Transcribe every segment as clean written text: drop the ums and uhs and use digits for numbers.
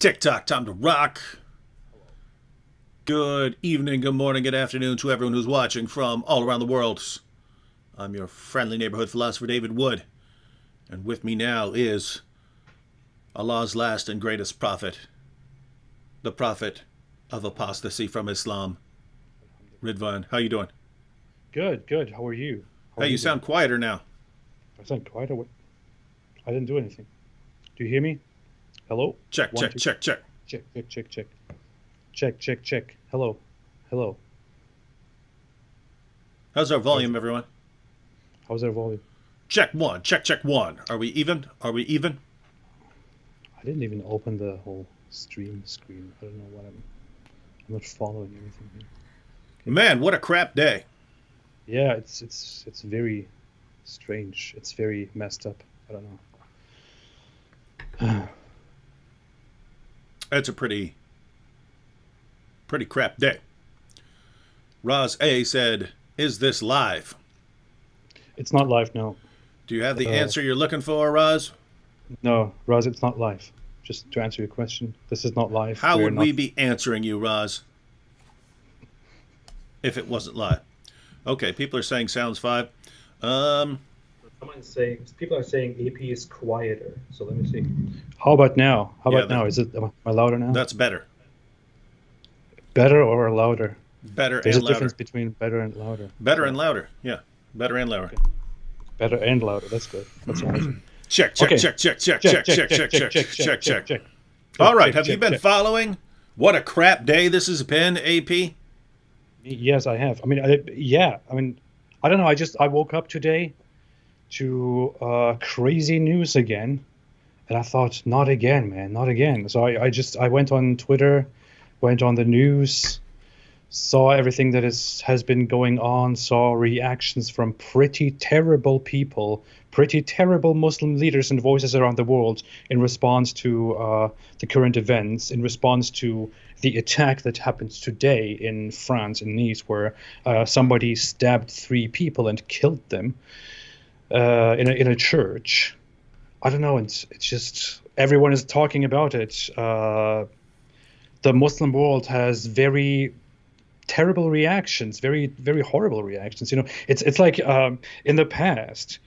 TikTok, time to rock. Good evening, good morning, good afternoon to everyone who's watching from all around the world. I'm your friendly neighborhood philosopher, David Wood. And with me now is Allah's last and greatest prophet, the prophet of apostasy from Islam, Ridvan. How you doing? Good, good. How are you? How Hey, are you you doing? sound quieter now. I sound quiet. I didn't do anything. Do you hear me? Hello? Check, One, check, two. check, check. Check, check, check, check. Check, check, check. Hello. Hello. How's our How's volume, everyone? how's our volume? Check one, check, check one. Are we even? Are we even? I didn't even open the whole stream screen. I don't know what I'm not following anything here. Okay. Man, what a crap day. Yeah, it's very strange. It's very messed up. I don't know. It's a pretty crap day. Roz A said, "Is this live?" It's not live now. Do you have the Uh, answer you're looking for, Roz? no, Raz, it's not live. Just to answer your question, this is not live. How We're would we not. be answering you, Roz, if it wasn't live? Okay, people are saying sounds five. Um, Someone's saying people are saying AP is quieter. So let me see. How about now? How yeah, about now? Am I louder now? that's better. Better or louder? Better There's a and difference louder. between better and louder. Better So and louder. Yeah, better and louder. okay. Better and louder. That's good. That's awesome. Check, check, Okay. check, check, check, Check, check, check, check, check, check, check, check, check, check, check, check, check. check. All Check, right, check, have you check, been check. following? What a crap day this has been, AP. Yes, I have. Yeah. I don't know. I woke up today to crazy news again, and I thought, not again, man, not again. So I went on Twitter, went on the news, saw everything that has been going on, saw reactions from pretty terrible people, pretty terrible Muslim leaders and voices around the world in response to the current events, in response to the attack that happened today in France, in Nice, where somebody stabbed three people and killed them in a church. I don't know. It's just everyone is talking about it. The Muslim world has very terrible reactions, very very horrible reactions. It's like in the past,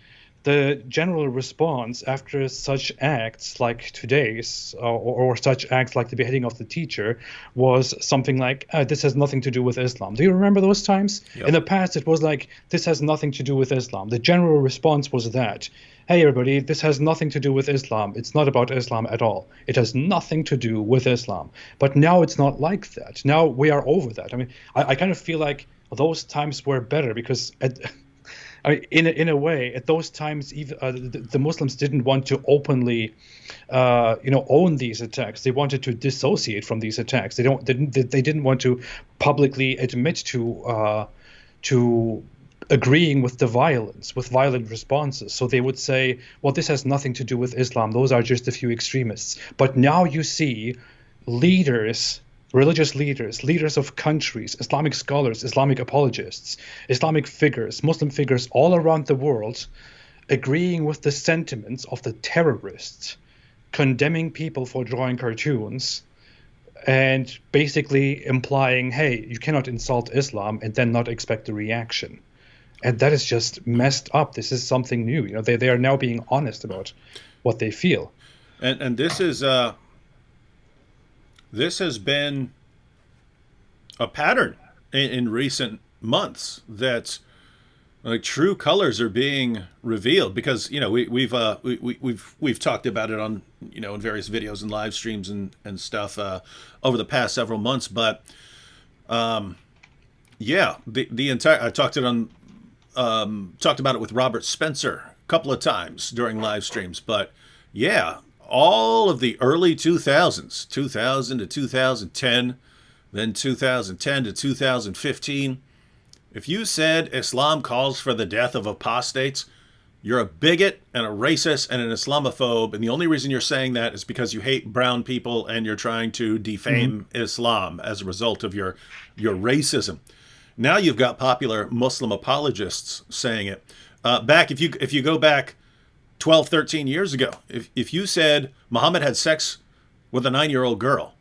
the general response after such acts like today's, or such acts like the beheading of the teacher, was something like, "This has nothing to do with Islam." Do you remember those times? Yep. In the past, it was like, "This has nothing to do with Islam." The general response was that, "Hey, everybody, this has nothing to do with Islam. It's not about Islam at all. It has nothing to do with Islam." But now it's not like that. Now we are over that. I kind of feel like those times were better because in a way, at those times, even the Muslims didn't want to openly, own these attacks. They wanted to dissociate from these attacks. They didn't want to publicly admit to agreeing with the violence, with violent responses. So they would say, "Well, this has nothing to do with Islam. Those are just a few extremists." But now you see leaders, religious leaders, leaders of countries, Islamic scholars, Islamic apologists, Islamic figures, Muslim figures all around the world agreeing with the sentiments of the terrorists, condemning people for drawing cartoons, and basically implying, "Hey, you cannot insult Islam and then not expect a reaction." And that is just messed up. This is something new. They are now being honest about what they feel. And this has been a pattern in recent months that like true colors are being revealed because we've talked about it on in various videos and live streams and stuff over the past several months, but yeah, the entire I talked about it with Robert Spencer a couple of times during live streams, but yeah, all of the early 2000s, 2000 to 2010, then 2010 to 2015, if you said Islam calls for the death of apostates, you're a bigot and a racist and an Islamophobe, and the only reason you're saying that is because you hate brown people and you're trying to defame Islam as a result of your racism. Now you've got popular Muslim apologists saying it. Back if you go back 12, 13 years ago, if you said Muhammad had sex with a 9-year-old girl.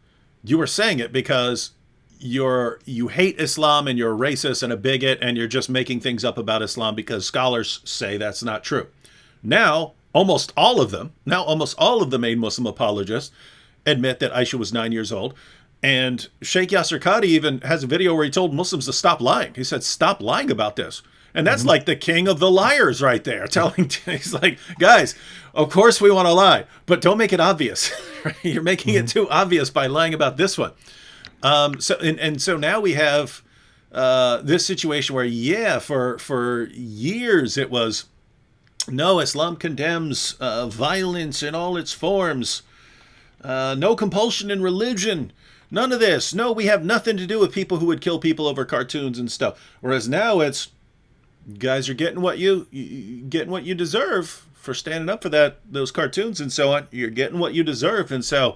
You were saying it because you hate Islam and you're racist and a bigot and you're just making things up about Islam because scholars say that's not true. Now, almost all of the main Muslim apologists admit that Aisha was 9 years old. And Sheikh Yasser Qadi even has a video where he told Muslims to stop lying. He said, stop lying about this. And that's like the king of the liars right there, he's like, guys, of course we want to lie, but don't make it obvious. You're making it too obvious by lying about this one. So now we have this situation where, for years it was, no, Islam condemns violence in all its forms, no compulsion in religion, none of this. No, we have nothing to do with people who would kill people over cartoons and stuff. Whereas now it's, guys are getting what you deserve for standing up for those cartoons and so on. You're getting what you deserve, and so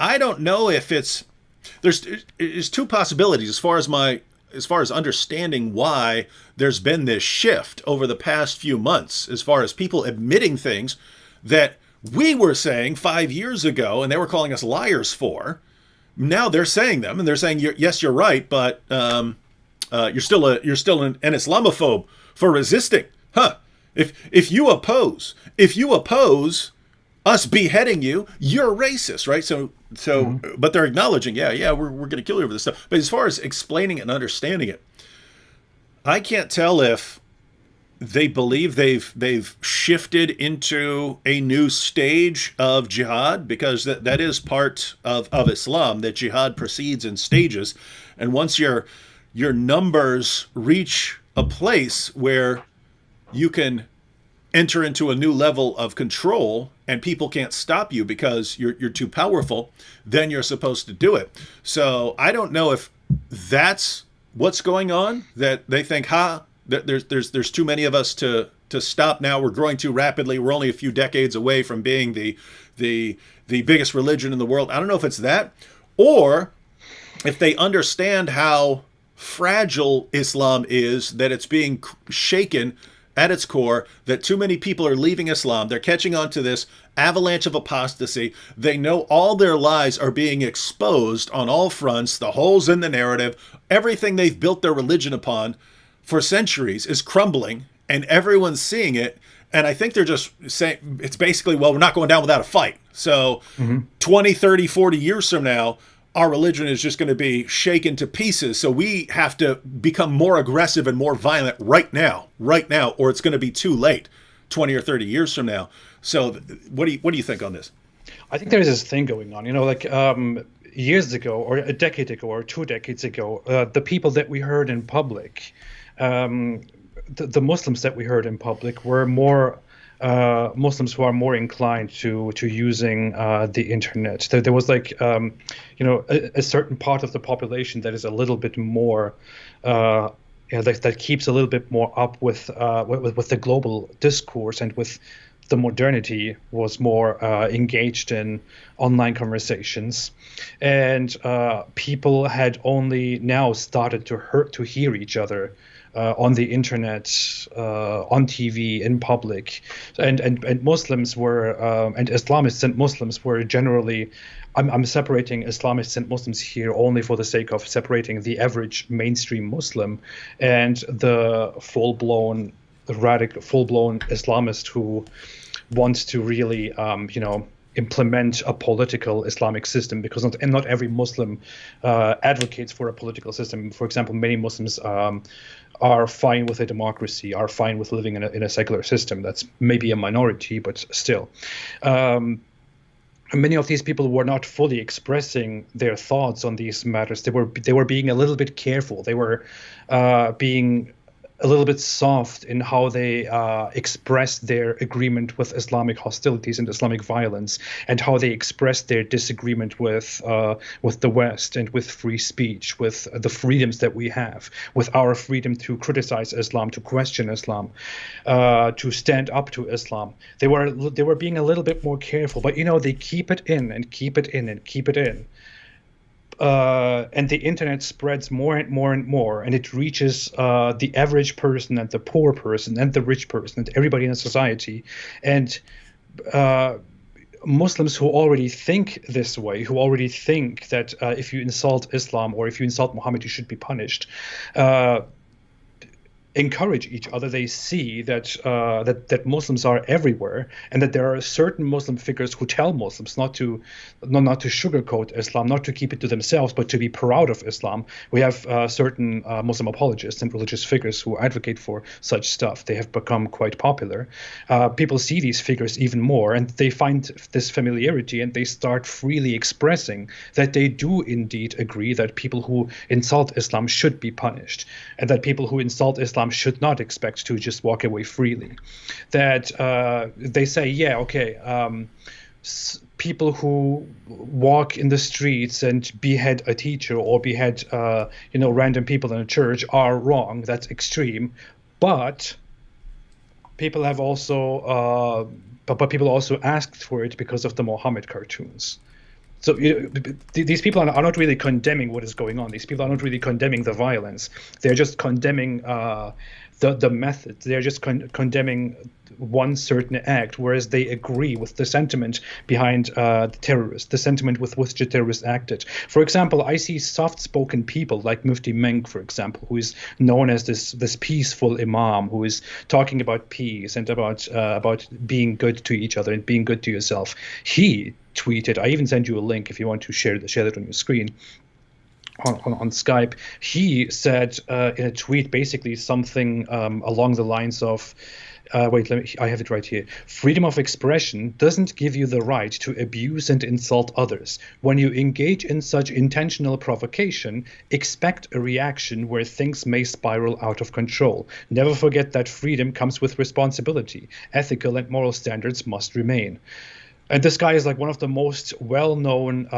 I don't know if there's two possibilities as far as understanding why there's been this shift over the past few months, as far as people admitting things that we were saying 5 years ago and they were calling us liars for. Now they're saying them, and they're saying, yes, you're right, but you're still an Islamophobe for resisting, huh? If you oppose us beheading you, you're racist, right? So, but they're acknowledging, we're going to kill you over this stuff. But as far as explaining it and understanding it, I can't tell if they believe they've shifted into a new stage of jihad, because that is part of Islam, that jihad proceeds in stages, and once your numbers reach a place where you can enter into a new level of control and people can't stop you because you're too powerful, then you're supposed to do it. So I don't know if that's what's going on, that they think, there's too many of us to stop now. We're growing too rapidly. We're only a few decades away from being the biggest religion in the world. I don't know if it's that, or if they understand how fragile Islam is, that it's being shaken at its core, that too many people are leaving Islam. They're catching on to this avalanche of apostasy. They know all their lies are being exposed on all fronts, the holes in the narrative, everything they've built their religion upon for centuries is crumbling, and everyone's seeing it. And I think they're just saying, it's basically, well, we're not going down without a fight. So 20, 30, 40 years from now, our religion is just going to be shaken to pieces. So we have to become more aggressive and more violent right now, or it's going to be too late 20 or 30 years from now. So what do you think on this? I think there's this thing going on, like years ago, or a decade ago, or 2 decades ago, the people that we heard in public, the Muslims that we heard in public were more Muslims who are more inclined to using the internet. There was a certain part of the population that is a little bit more that keeps a little bit more up with the global discourse and with the modernity, was more engaged in online conversations, and people had only now started to hear each other on the internet, on TV, in public, and Muslims were and Islamists and Muslims were generally. I'm separating Islamists and Muslims here only for the sake of separating the average mainstream Muslim and the full-blown Islamist who wants to really, implement a political Islamic system, because not every Muslim advocates for a political system. For example, many Muslims are fine with a democracy, are fine with living in a secular system. That's maybe a minority, but still. Many of these people were not fully expressing their thoughts on these matters. They were being a little bit careful. They were being a little bit soft in how they expressed their agreement with Islamic hostilities and Islamic violence, and how they expressed their disagreement with the West and with free speech, with the freedoms that we have, with our freedom to criticize Islam, to question Islam, to stand up to Islam. They were being a little bit more careful, but they keep it in and keep it in and keep it in. And the internet spreads more and more and more, and it reaches the average person and the poor person and the rich person and everybody in society. And Muslims who already think this way, who already think that if you insult Islam or if you insult Muhammad, you should be punished, encourage each other. They see that that Muslims are everywhere, and that there are certain Muslim figures who tell Muslims not to sugarcoat Islam, not to keep it to themselves, but to be proud of Islam. We have certain Muslim apologists and religious figures who advocate for such stuff. They have become quite popular. People see these figures even more, and they find this familiarity, and they start freely expressing that they do indeed agree that people who insult Islam should be punished, and that people who insult Islam should not expect to just walk away freely. That they say, yeah, okay, people who walk in the streets and behead a teacher or behead random people in a church are wrong. That's extreme, but people have also but people also asked for it because of the Mohammed cartoons. So these people are not really condemning what is going on. These people are not really condemning the violence. They're just condemning the method. They're just condemning one certain act, whereas they agree with the sentiment behind the terrorists, the sentiment with which the terrorists acted. For example, I see soft-spoken people like Mufti Menk, for example, who is known as this peaceful imam, who is talking about peace and about being good to each other and being good to yourself. He tweeted, I even sent you a link if you want to share that on your screen on Skype. He said in a tweet basically something along the lines of, I have it right here. Freedom of expression doesn't give you the right to abuse and insult others. When you engage in such intentional provocation, expect a reaction where things may spiral out of control. Never forget that freedom comes with responsibility. Ethical and moral standards must remain. And this guy is like one of the most well-known,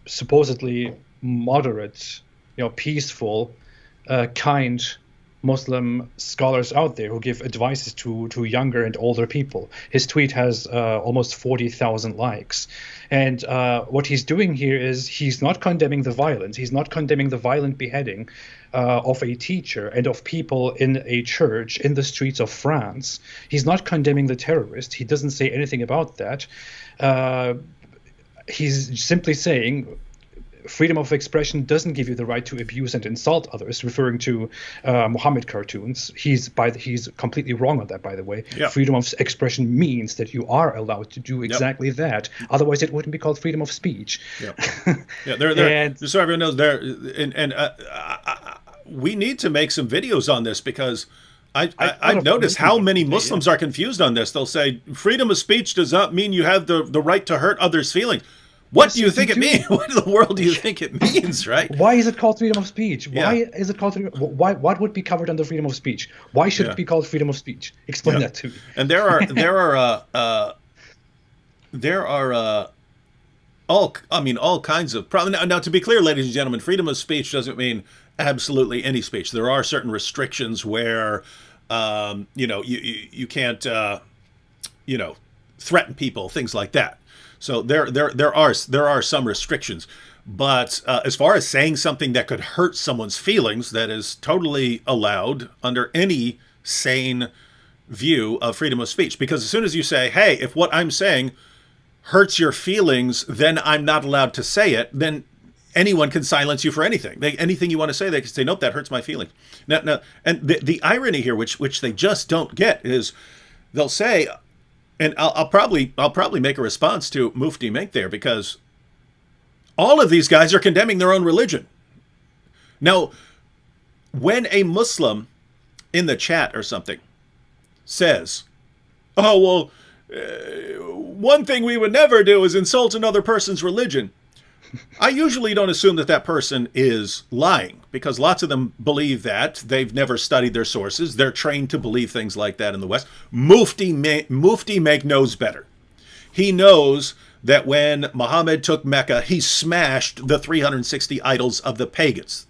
supposedly moderate, peaceful, kind Muslim scholars out there who give advices to younger and older people. His tweet has almost 40,000 likes. And what he's doing here is he's not condemning the violence. He's not condemning the violent beheading of a teacher and of people in a church in the streets of France. He's not condemning the terrorist. He doesn't say anything about that. He's simply saying freedom of expression doesn't give you the right to abuse and insult others, referring to Muhammad cartoons. He's completely wrong on that, by the way. Yeah. Freedom of expression means that you are allowed to do exactly that. Otherwise, it wouldn't be called freedom of speech. Yeah, yeah. Just so everyone knows, we need to make some videos on this because I've noticed how many Muslims are confused on this. They'll say freedom of speech does not mean you have the right to hurt others' feelings. What do you think it means? What in the world do you think it means, right? Why is it called freedom of speech? Why is it called freedom? What would be covered under freedom of speech? Why should it be called freedom of speech? Explain that to me. And there are all kinds of problems. Now, to be clear, ladies and gentlemen, freedom of speech doesn't mean absolutely any speech. There are certain restrictions where you can't threaten people, things like that. So there are some restrictions, but as far as saying something that could hurt someone's feelings, that is totally allowed under any sane view of freedom of speech. Because as soon as you say, hey, if what I'm saying hurts your feelings, then I'm not allowed to say it, then anyone can silence you for anything. Anything you want to say, they can say, nope, that hurts my feelings. Now, and the irony here, which they just don't get, is they'll say. And I'll probably make a response to Mufti Menk there, because all of these guys are condemning their own religion. Now, when a Muslim in the chat or something says, oh, well, one thing we would never do is insult another person's religion, I usually don't assume that person is lying, because lots of them believe that. They've never studied their sources. They're trained to believe things like that in the West. Mufti Menk knows better. He knows that when Muhammad took Mecca, he smashed the 360 idols of the pagans.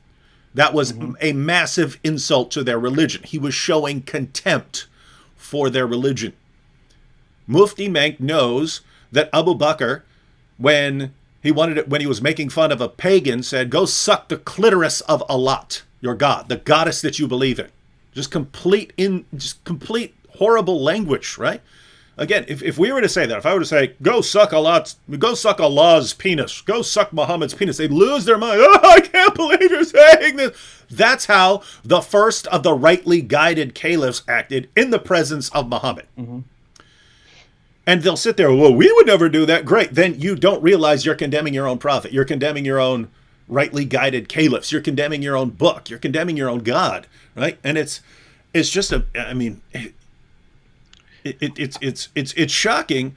That was a massive insult to their religion. He was showing contempt for their religion. Mufti Menk knows that Abu Bakr, when he was making fun of a pagan, said, go suck the clitoris of Allat, your god, the goddess that you believe in. Just complete horrible language, right? again, if we were to say that, if I were to say, go suck Allah's penis, go suck Muhammad's penis, they'd lose their mind. Oh, I can't believe you're saying this. That's how the first of the rightly guided caliphs acted in the presence of Muhammad. Mm-hmm. And they'll sit there, well, we would never do that. Great. Then you don't realize you're condemning your own prophet. You're condemning your own rightly guided caliphs. You're condemning your own book. You're condemning your own God, right? And it's just it's shocking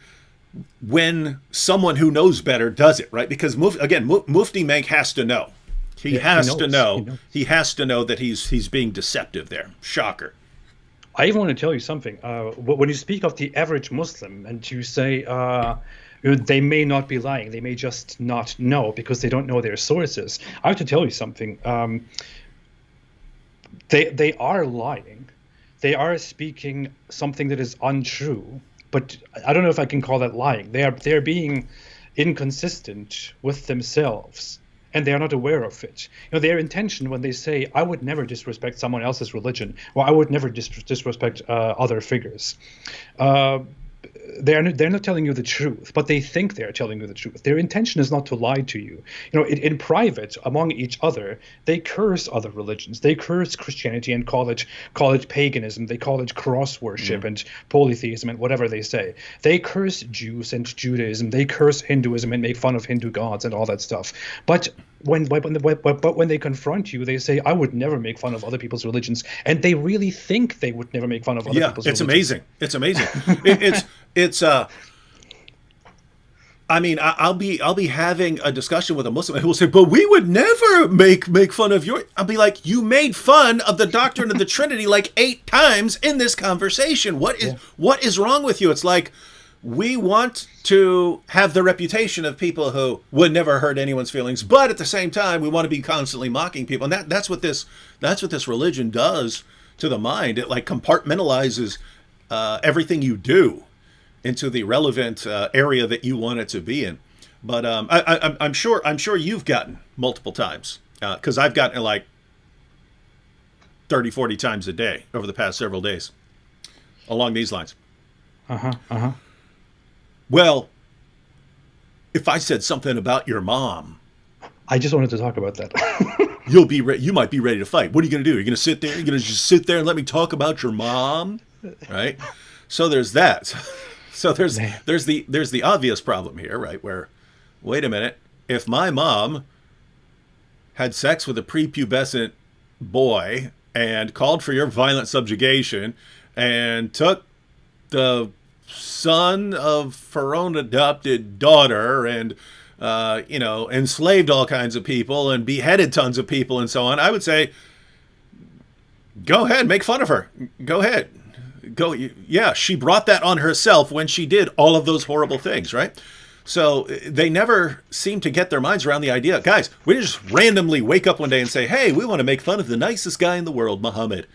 when someone who knows better does it, right? Because Mufti Menk has to know. He has to know. He has to know that he's being deceptive there. Shocker. I even want to tell you something. When you speak of the average Muslim and you say they may not be lying, they may just not know because they don't know their sources, I have to tell you something. They are lying. They are speaking something that is untrue, but I don't know if I can call that lying. They're being inconsistent with themselves, and they are not aware of it. Their intention when they say, I would never disrespect someone else's religion, or I would never disrespect other figures. They're not telling you the truth, but they think they're telling you the truth. Their intention is not to lie to you. In private, among each other, they curse other religions. They curse Christianity and call it paganism. They call it cross worship and polytheism and whatever they say. They curse Jews and Judaism. They curse Hinduism and make fun of Hindu gods and all that stuff. But when they confront you, they say, I would never make fun of other people's religions. And they really think they would never make fun of other people's religions. Amazing. It's amazing. I'll be having a discussion with a Muslim who will say, but we would never make fun of your... I'll be like, you made fun of the doctrine of the Trinity like 8 times in this conversation. What is wrong with you? It's like, we want to have the reputation of people who would never hurt anyone's feelings, but at the same time, we want to be constantly mocking people. And that's what this religion does to the mind. It like compartmentalizes everything you do into the relevant area that you want it to be in. But I'm sure you've gotten multiple times, because I've gotten it like 30, 40 times a day over the past several days along these lines. Well, if I said something about your mom, I just wanted to talk about that. you might be ready to fight. What are you going to do? You're going to sit there? You're going to just sit there and let me talk about your mom? Right? So there's that. So there's the obvious problem here, right? Where, wait a minute, if my mom had sex with a prepubescent boy and called for your violent subjugation and took the son of her own adopted daughter and enslaved all kinds of people and beheaded tons of people and so on, I would say, go ahead, make fun of her. Go ahead. Yeah, she brought that on herself when she did all of those horrible things, right? So they never seem to get their minds around the idea. Guys, we just randomly wake up one day and say, hey, we want to make fun of the nicest guy in the world, Muhammad.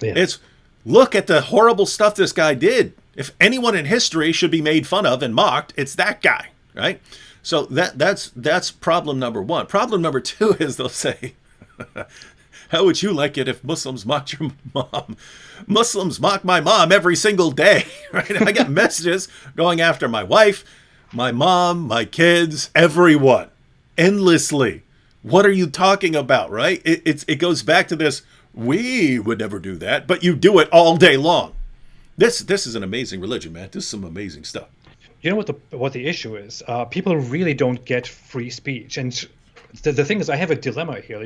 Yeah. It's, look at the horrible stuff this guy did. If anyone in history should be made fun of and mocked, it's that guy, right? So that's problem number one. Problem number two is they'll say, how would you like it if Muslims mocked your mom? Muslims mock my mom every single day, right? I get messages going after my wife, my mom, my kids, everyone, endlessly. What are you talking about, right? It goes back to this, we would never do that, but you do it all day long. This is an amazing religion, man. This is some amazing stuff. You know what the issue is? People really don't get free speech, and the thing is, I have a dilemma here.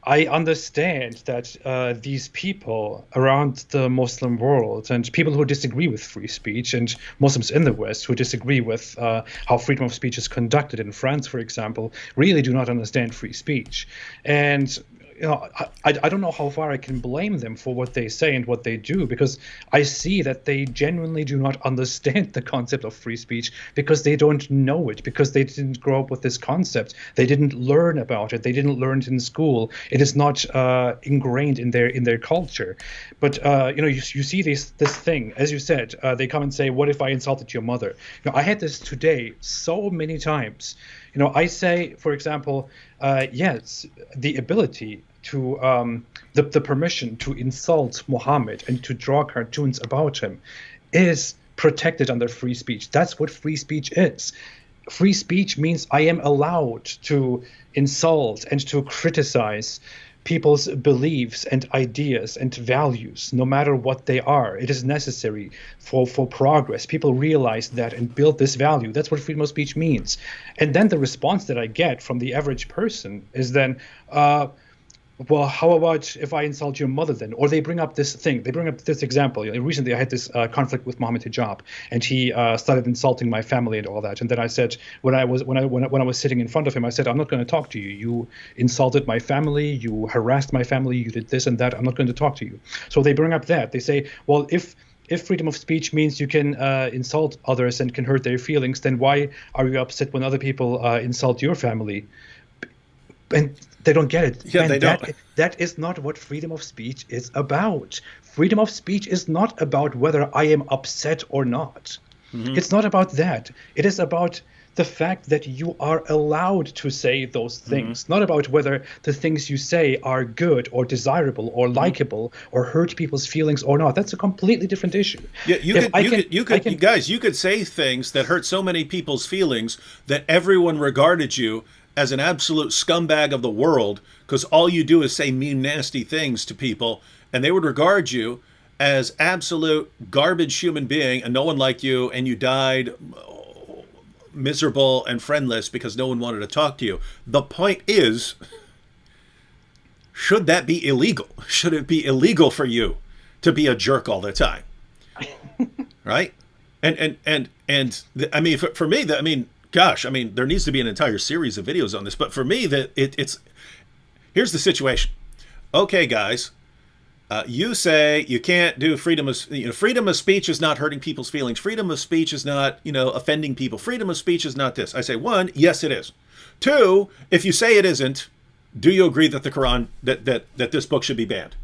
I understand that these people around the Muslim world and people who disagree with free speech, and Muslims in the West who disagree with how freedom of speech is conducted in France, for example, really do not understand free speech. And I don't know how far I can blame them for what they say and what they do, because I see that they genuinely do not understand the concept of free speech because they don't know it, because they didn't grow up with this concept. They didn't learn about it. They didn't learn it in school. It is not ingrained in their culture. But you see this thing, as you said, they come and say, what if I insulted your mother? I had this today so many times. I say, for example, yes, the ability to the permission to insult Muhammad and to draw cartoons about him is protected under free speech. That's what free speech is. Free speech means I am allowed to insult and to criticize people's beliefs and ideas and values, no matter what they are. It is necessary for progress. People realize that and build this value. That's what freedom of speech means. And then the response that I get from the average person is then, well, how about if I insult your mother then? Or they bring up this thing. They bring up this example. Recently, I had this conflict with Mohammed Hijab, and he started insulting my family and all that. And then I said, when I was sitting in front of him, I said, I'm not going to talk to you. You insulted my family. You harassed my family. You did this and that. I'm not going to talk to you. So they bring up that. They say, well, if freedom of speech means you can insult others and can hurt their feelings, then why are you upset when other people insult your family? And they don't get it. Yeah, and they don't. That is not what freedom of speech is about. Freedom of speech is not about whether I am upset or not. Mm-hmm. It's not about that. It is about the fact that you are allowed to say those things, not about whether the things you say are good or desirable or likable or hurt people's feelings or not. That's a completely different issue. Yeah, you could say things that hurt so many people's feelings that everyone regarded you as an absolute scumbag of the world because all you do is say mean, nasty things to people, and they would regard you as absolute garbage human being, and no one liked you, and you died miserable and friendless because no one wanted to talk to you. The point is, should that be illegal? Should it be illegal for you to be a jerk all the time? Right? And I mean, for me, I mean, gosh, I mean, there needs to be an entire series of videos on this. But for me, it's here's the situation. Okay, guys, you say you can't do freedom of speech is not hurting people's feelings. Freedom of speech is not, offending people. Freedom of speech is not this. I say, one, yes, it is. Two, if you say it isn't, do you agree that the Quran, that this book should be banned?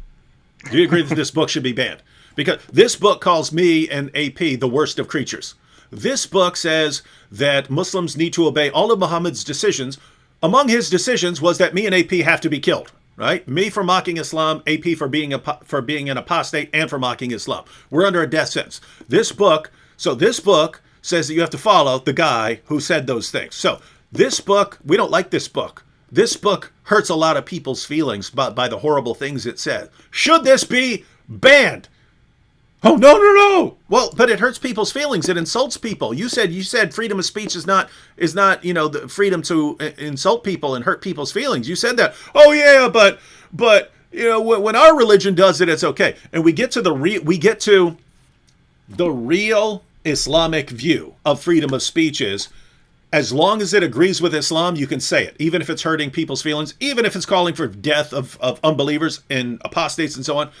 Do you agree that this book should be banned? Because this book calls me and AP the worst of creatures. This book says that Muslims need to obey all of Muhammad's decisions. Among his decisions was that me and AP have to be killed, right? Me for mocking Islam, AP for being an apostate, and for mocking Islam. We're under a death sentence. This book says that you have to follow the guy who said those things. So this book, we don't like this book. This book hurts a lot of people's feelings by the horrible things it said. Should this be banned? Oh, no. Well, but it hurts people's feelings. It insults people. You said freedom of speech is not, the freedom to insult people and hurt people's feelings. You said that. Oh, yeah, but when our religion does it, it's okay. And we get to the real Islamic view of freedom of speech is, as long as it agrees with Islam, you can say it, even if it's hurting people's feelings, even if it's calling for death of unbelievers and apostates and so on.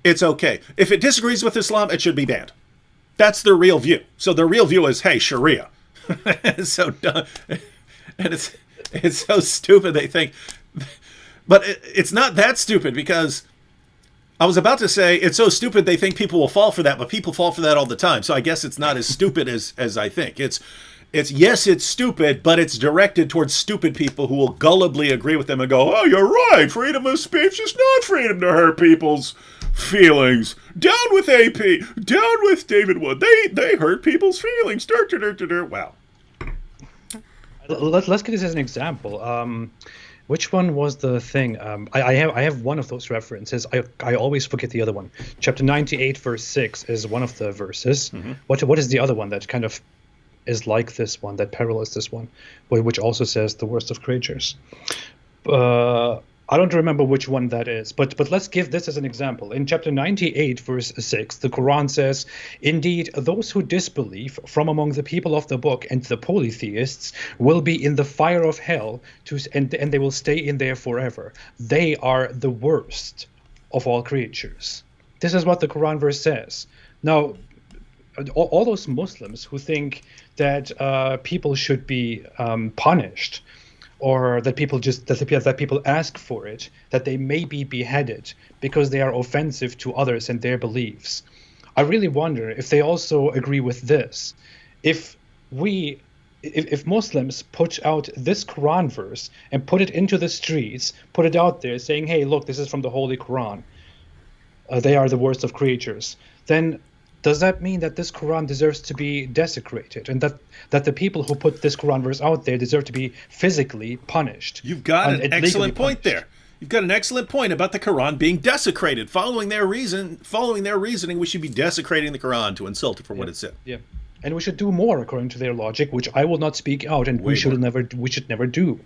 It's okay. If it disagrees with Islam, it should be banned. That's their real view. So their real view is, hey, Sharia. It's so dumb. And it's so stupid, they think. But it's not that stupid, because I was about to say it's so stupid they think people will fall for that, but people fall for that all the time. So I guess it's not as stupid as I think. It's stupid, but it's directed towards stupid people who will gullibly agree with them and go, oh, you're right. Freedom of speech is not freedom to hurt people's feelings. Down with AP. Down with David Wood. They hurt people's feelings. Wow. Let's get this as an example. Which one was the thing? I have one of those references. I always forget the other one. Chapter 98, verse 6 is one of the verses. Mm-hmm. What is the other one that kind of is like this one, that parallels this one, which also says the worst of creatures? I don't remember which one that is, but let's give this as an example. In chapter 98, verse 6, the Quran says, indeed, those who disbelieve from among the people of the book and the polytheists will be in the fire of hell, and they will stay in there forever. They are the worst of all creatures. This is what the Quran verse says. Now, all those Muslims who think that people should be punished, or that people ask for it, that they may be beheaded because they are offensive to others and their beliefs. I really wonder if they also agree with this. If Muslims put out this Quran verse and put it into the streets, put it out there saying, hey, look, this is from the Holy Quran, they are the worst of creatures, then does that mean that this Quran deserves to be desecrated, and that the people who put this Quran verse out there deserve to be physically punished? You've got and an legally excellent point punished? there. You've got an excellent point about the Quran being desecrated. Following their reasoning, we should be desecrating the Quran to insult it for what it said. Yeah, and we should do more according to their logic, which I will not speak out, and we should never do.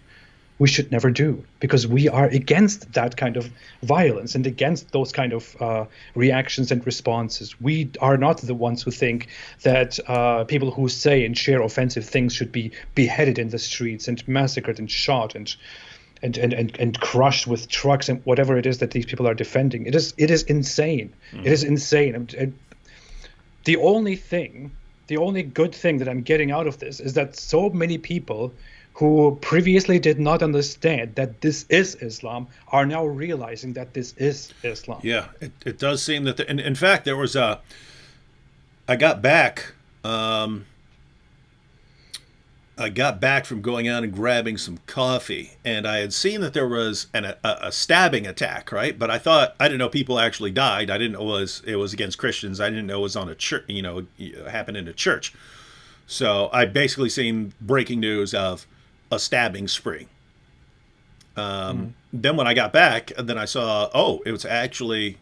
We should never do, because we are against that kind of violence and against those kind of reactions and responses. We are not the ones who think that people who say and share offensive things should be beheaded in the streets and massacred and shot and crushed with trucks and whatever it is that these people are defending. It is insane. It is insane. And the only good thing that I'm getting out of this is that so many people who previously did not understand that this is Islam are now realizing that this is Islam. Yeah, it does seem that, and in fact, there was I got back from going out and grabbing some coffee, and I had seen that there was a stabbing attack, right? But I didn't know people actually died. I didn't know it was against Christians. I didn't know it was on a church, happened in a church. So I basically seen breaking news of a stabbing spree. Then when I got back, then I saw, it was actually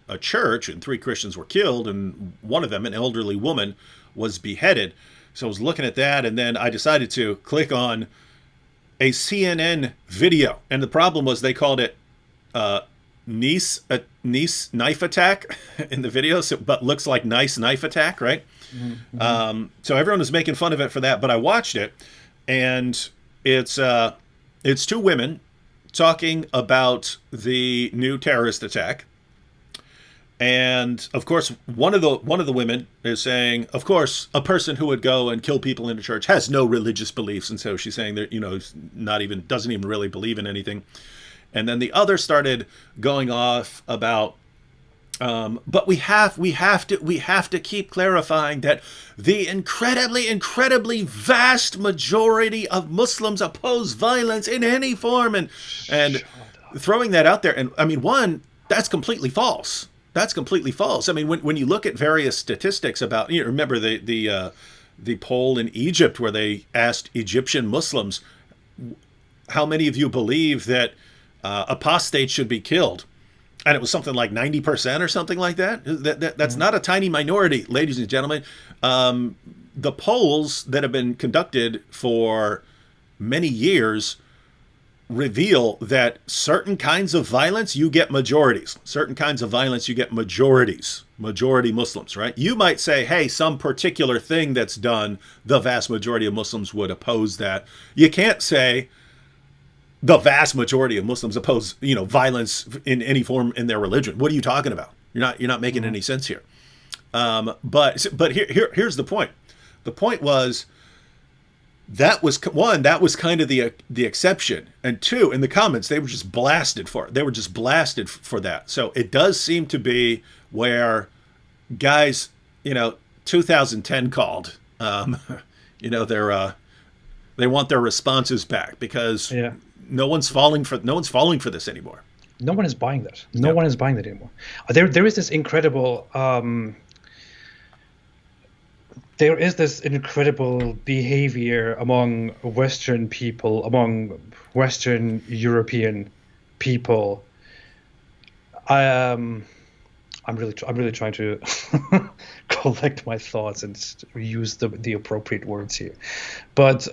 a church, and 3 Christians were killed, and one of them, an elderly woman, was beheaded. So I was looking at that, and then I decided to click on a CNN video, and the problem was they called it Nice knife attack in the video, but looks like nice knife attack, right? Mm-hmm. So everyone was making fun of it for that, but I watched it, and it's 2 women talking about the new terrorist attack. And of course, one of the women is saying, of course, a person who would go and kill people in a church has no religious beliefs, and so she's saying that doesn't even really believe in anything. And then the other started going off about, but we have to keep clarifying that the incredibly vast majority of Muslims oppose violence in any form, and throwing that out there. And I mean, that's completely false. That's completely false. I mean, when you look at various statistics about, remember the poll in Egypt where they asked Egyptian Muslims, how many of you believe that apostates should be killed? And it was something like 90% or something like that. That's not a tiny minority, ladies and gentlemen. The polls that have been conducted for many years reveal that certain kinds of violence, you get majorities. Certain kinds of violence, you get majorities. Majority Muslims, right? You might say, hey, some particular thing that's done, the vast majority of Muslims would oppose that. You can't say the vast majority of Muslims oppose, violence in any form in their religion. What are you talking about? You're not making any sense here. But here's the point. The point was that was kind of the exception, and 2, in the comments they were just blasted for it. They were just blasted for that. So it does seem to be where guys, 2010 called. They want their responses back because. Yeah. No one's falling for this anymore. No one is buying that. No one is buying that anymore. There is this incredible behavior among Western people, among Western European people. I'm really trying to collect my thoughts and use the appropriate words here, but.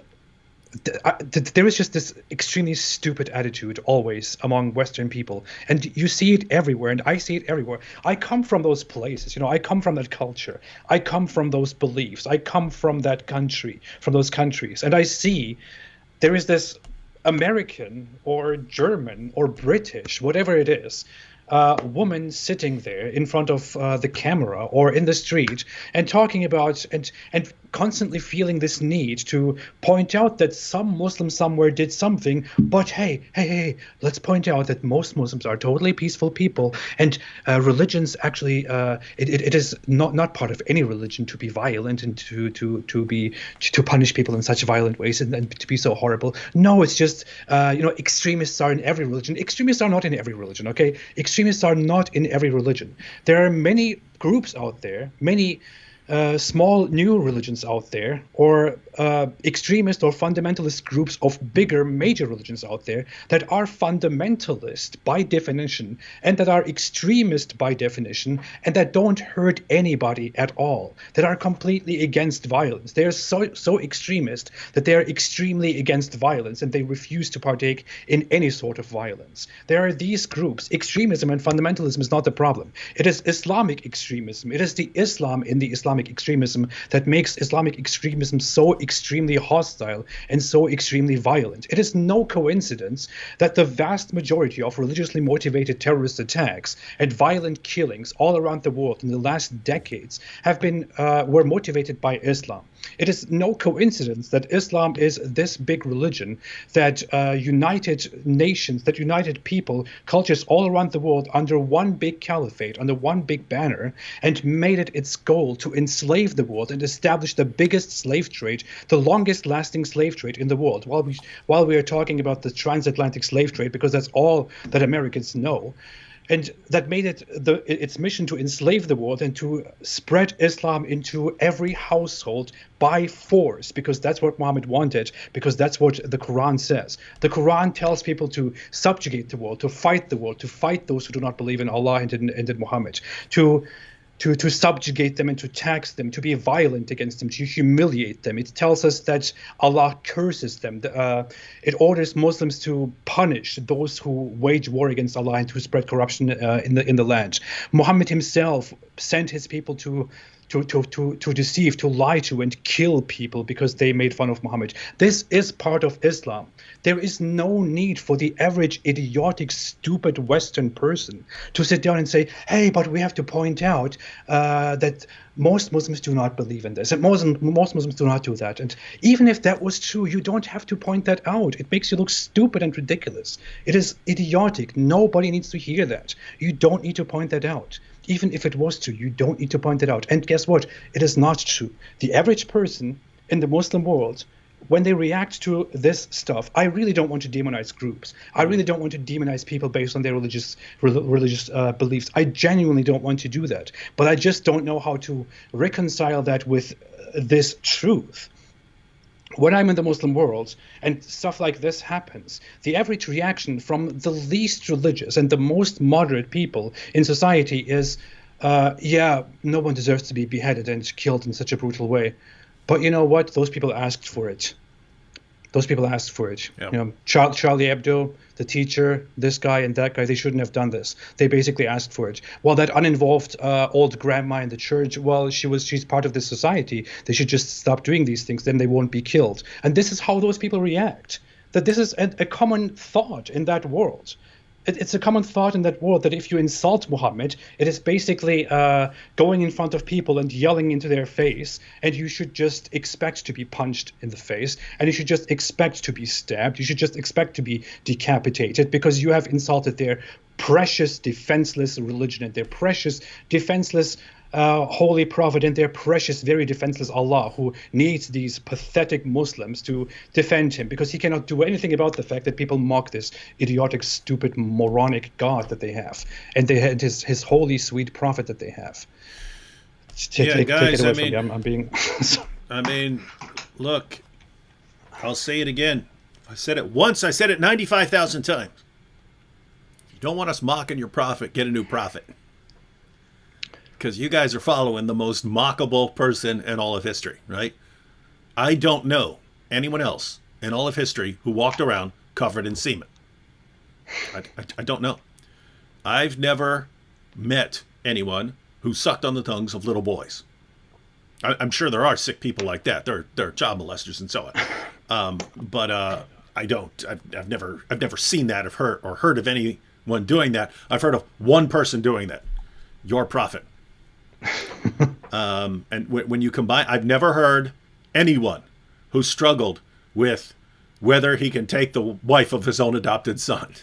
There is just this extremely stupid attitude always among Western people, and you see it everywhere, and I see it everywhere. I come from those places, I come from that culture, I come from those beliefs, I come from that country, from those countries, and I see there is this American or German or British, whatever it is, woman sitting there in front of the camera or in the street and talking about and constantly feeling this need to point out that some Muslim somewhere did something, but hey, let's point out that most Muslims are totally peaceful people, and religions actually, it is not part of any religion to be violent and to punish people in such violent ways and to be so horrible. No, it's just extremists are in every religion. Extremists are not in every religion, okay? Extremists are not in every religion. There are many groups out there, many small new religions out there, or extremist or fundamentalist groups of bigger major religions out there that are fundamentalist by definition and that are extremist by definition and that don't hurt anybody at all, that are completely against violence. They are so extremist that they are extremely against violence and they refuse to partake in any sort of violence. There are these groups. Extremism and fundamentalism is not the problem. It is Islamic extremism. It is the Islam in the Islamic extremism that makes Islamic extremism so extremely hostile and so extremely violent. It is no coincidence that the vast majority of religiously motivated terrorist attacks and violent killings all around the world in the last decades were motivated by Islam. It is no coincidence that Islam is this big religion that united nations, that united people, cultures all around the world under one big caliphate, under one big banner, and made it its goal to enslave the world and establish the biggest slave trade, the longest lasting slave trade in the world. While we are talking about the transatlantic slave trade, because that's all that Americans know. And that made it its mission to enslave the world and to spread Islam into every household by force, because that's what Muhammad wanted, because that's what the Quran says. The Quran tells people to subjugate the world, to fight the world, to fight those who do not believe in Allah and in Muhammad, to subjugate them and to tax them, to be violent against them, to humiliate them. It tells us that Allah curses them. It orders Muslims to punish those who wage war against Allah and who spread corruption in the land. Muhammad himself sent his people to deceive, to lie to, and kill people because they made fun of Muhammad. This is part of Islam. There is no need for the average idiotic, stupid Western person to sit down and say, hey, but we have to point out that most Muslims do not believe in this, and most Muslims do not do that. And even if that was true, you don't have to point that out. It makes you look stupid and ridiculous. It is idiotic. Nobody needs to hear that. You don't need to point that out. Even if it was true, you don't need to point it out. And guess what? It is not true. The average person in the Muslim world, when they react to this stuff, I really don't want to demonize groups. I really don't want to demonize people based on their religious beliefs. I genuinely don't want to do that. But I just don't know how to reconcile that with this truth. When I'm in the Muslim world and stuff like this happens, the average reaction from the least religious and the most moderate people in society is, yeah, no one deserves to be beheaded and killed in such a brutal way. But you know what? Those people asked for it. Those people asked for it. Yeah. You know, Charlie Hebdo, the teacher, this guy and that guy, they shouldn't have done this. They basically asked for it. While that uninvolved old grandma in the church, well, she's part of this society. They should just stop doing these things, then they won't be killed. And this is how those people react. That this is a common thought in that world. It's a common thought in that world that if you insult Muhammad, it is basically going in front of people and yelling into their face, and you should just expect to be punched in the face, and you should just expect to be stabbed. You should just expect to be decapitated because you have insulted their precious, defenseless religion and their precious, defenseless holy prophet and their precious, very defenseless Allah, who needs these pathetic Muslims to defend him because he cannot do anything about the fact that people mock this idiotic, stupid, moronic God that they have, and they had his holy, sweet prophet that they have. Take it away from me. I'm being. I mean, look, I'll say it again. I said it once. I said it 95,000 times. If you don't want us mocking your prophet, get a new prophet. Because you guys are following the most mockable person in all of history, right? I don't know anyone else in all of history who walked around covered in semen. I don't know. I've never met anyone who sucked on the tongues of little boys. I'm sure there are sick people like that. There are child molesters and so on. But I don't. I've never seen that or heard of anyone doing that. I've heard of one person doing that. Your prophet. And when you combine, I've never heard anyone who struggled with whether he can take the wife of his own adopted son.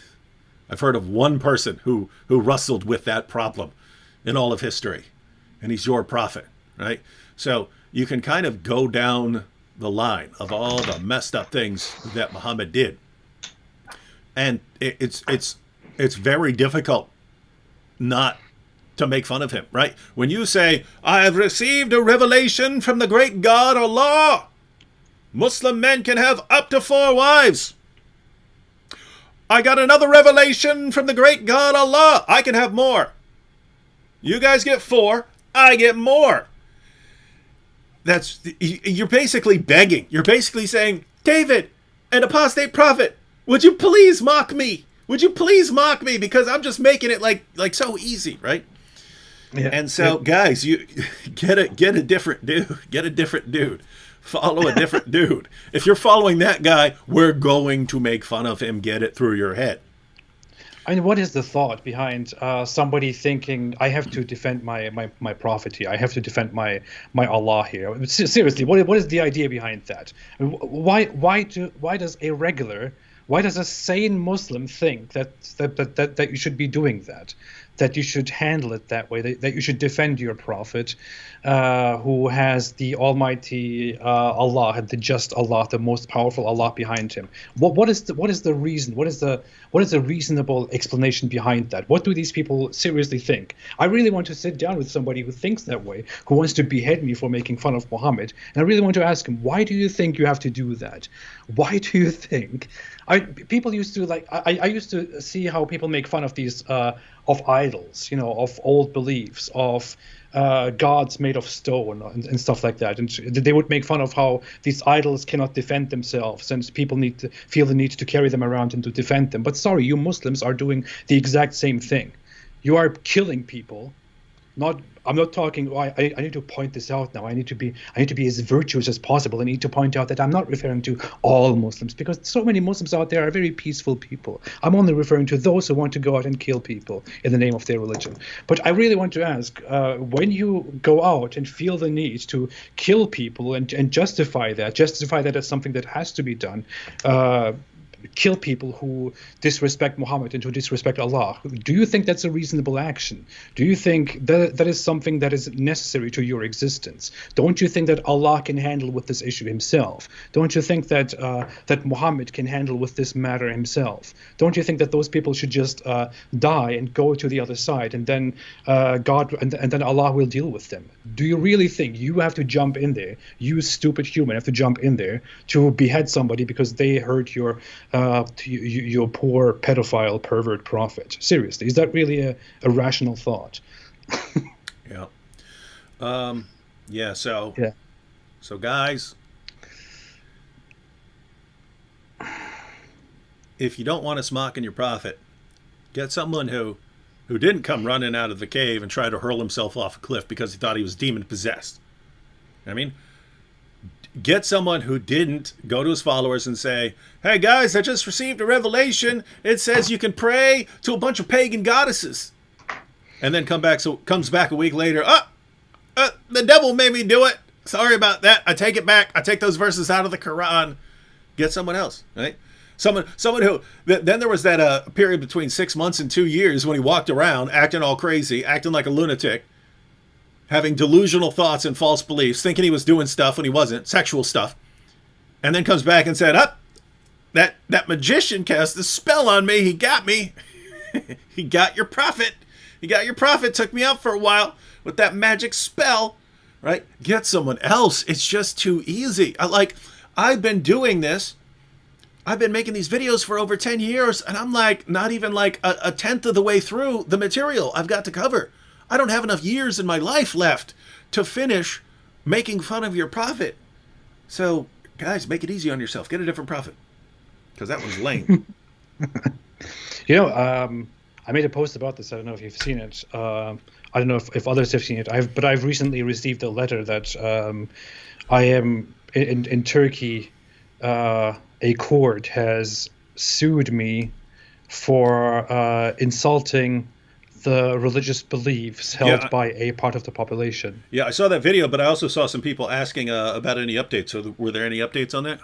I've heard of one person who wrestled with that problem in all of history, and he's your prophet, right? So you can kind of go down the line of all the messed up things that Muhammad did, and it's very difficult not to make fun of him, right? When you say, I have received a revelation from the great God Allah, Muslim men can have up to 4 wives. I got another revelation from the great God Allah, I can have more. You guys get 4, I get more. You're basically begging. You're basically saying, David, an apostate prophet, would you please mock me? Would you please mock me? Because I'm just making it like so easy, right? Yeah. And so, guys, you get a different dude. Get a different dude. Follow a different dude. If you're following that guy, we're going to make fun of him. Get it through your head. I mean, what is the thought behind somebody thinking, I have to defend my prophet here, I have to defend my Allah here? Seriously, what is the idea behind that? I mean, why does a sane Muslim think that you should be doing that you should handle it that way, that you should defend your prophet, who has the Almighty Allah, the just Allah, the most powerful Allah behind him? What is the reason? What is the reasonable explanation behind that? What do these people seriously think? I really want to sit down with somebody who thinks that way, who wants to behead me for making fun of Muhammad, and I really want to ask him, why do you think you have to do that? Why do you think? People used to I used to see how people make fun of these of idols, of old beliefs, of gods made of stone and stuff like that. And they would make fun of how these idols cannot defend themselves, and people need to feel the need to carry them around and to defend them. But sorry, you Muslims are doing the exact same thing. You are killing people. I'm not talking. I need to point this out now. I need to be as virtuous as possible. I need to point out that I'm not referring to all Muslims, because so many Muslims out there are very peaceful people. I'm only referring to those who want to go out and kill people in the name of their religion. But I really want to ask, when you go out and feel the need to kill people and justify that as something that has to be done, kill people who disrespect Muhammad and who disrespect Allah, do you think that's a reasonable action? Do you think that is something that is necessary to your existence? Don't you think that Allah can handle with this issue himself? Don't you think that Muhammad can handle with this matter himself? Don't you think that those people should just die and go to the other side, and then God and then Allah will deal with them? Do you really think you have to jump in there, you stupid human have to jump in there to behead somebody because they hurt your poor pedophile pervert prophet? Seriously, is that really a rational thought? Yeah. So guys, if you don't want us mocking your prophet, get someone who didn't come running out of the cave and try to hurl himself off a cliff because he thought he was demon possessed. I mean, get someone who didn't go to his followers and say, hey guys, I just received a revelation. It says you can pray to a bunch of pagan goddesses. And then comes back a week later. The devil made me do it. Sorry about that. I take it back. I take those verses out of the Quran. Get someone else, right? Someone who, then there was that period between 6 months and 2 years when he walked around acting all crazy, acting like a lunatic, having delusional thoughts and false beliefs, thinking he was doing stuff when he wasn't, sexual stuff, and then comes back and said, that magician cast a spell on me. He got me. He got your prophet. He got your prophet, took me out for a while with that magic spell, right? Get someone else. It's just too easy. I've been doing this. I've been making these videos for over 10 years, and I'm not even a tenth of the way through the material I've got to cover. I don't have enough years in my life left to finish making fun of your prophet. So, guys, make it easy on yourself. Get a different prophet, because that one's lame. I made a post about this. I don't know if you've seen it. I don't know if others have seen it. I've recently received a letter that I am in Turkey. A court has sued me for insulting the religious beliefs held by a part of the population. Yeah, I saw that video, but I also saw some people asking about any updates. So were there any updates on that?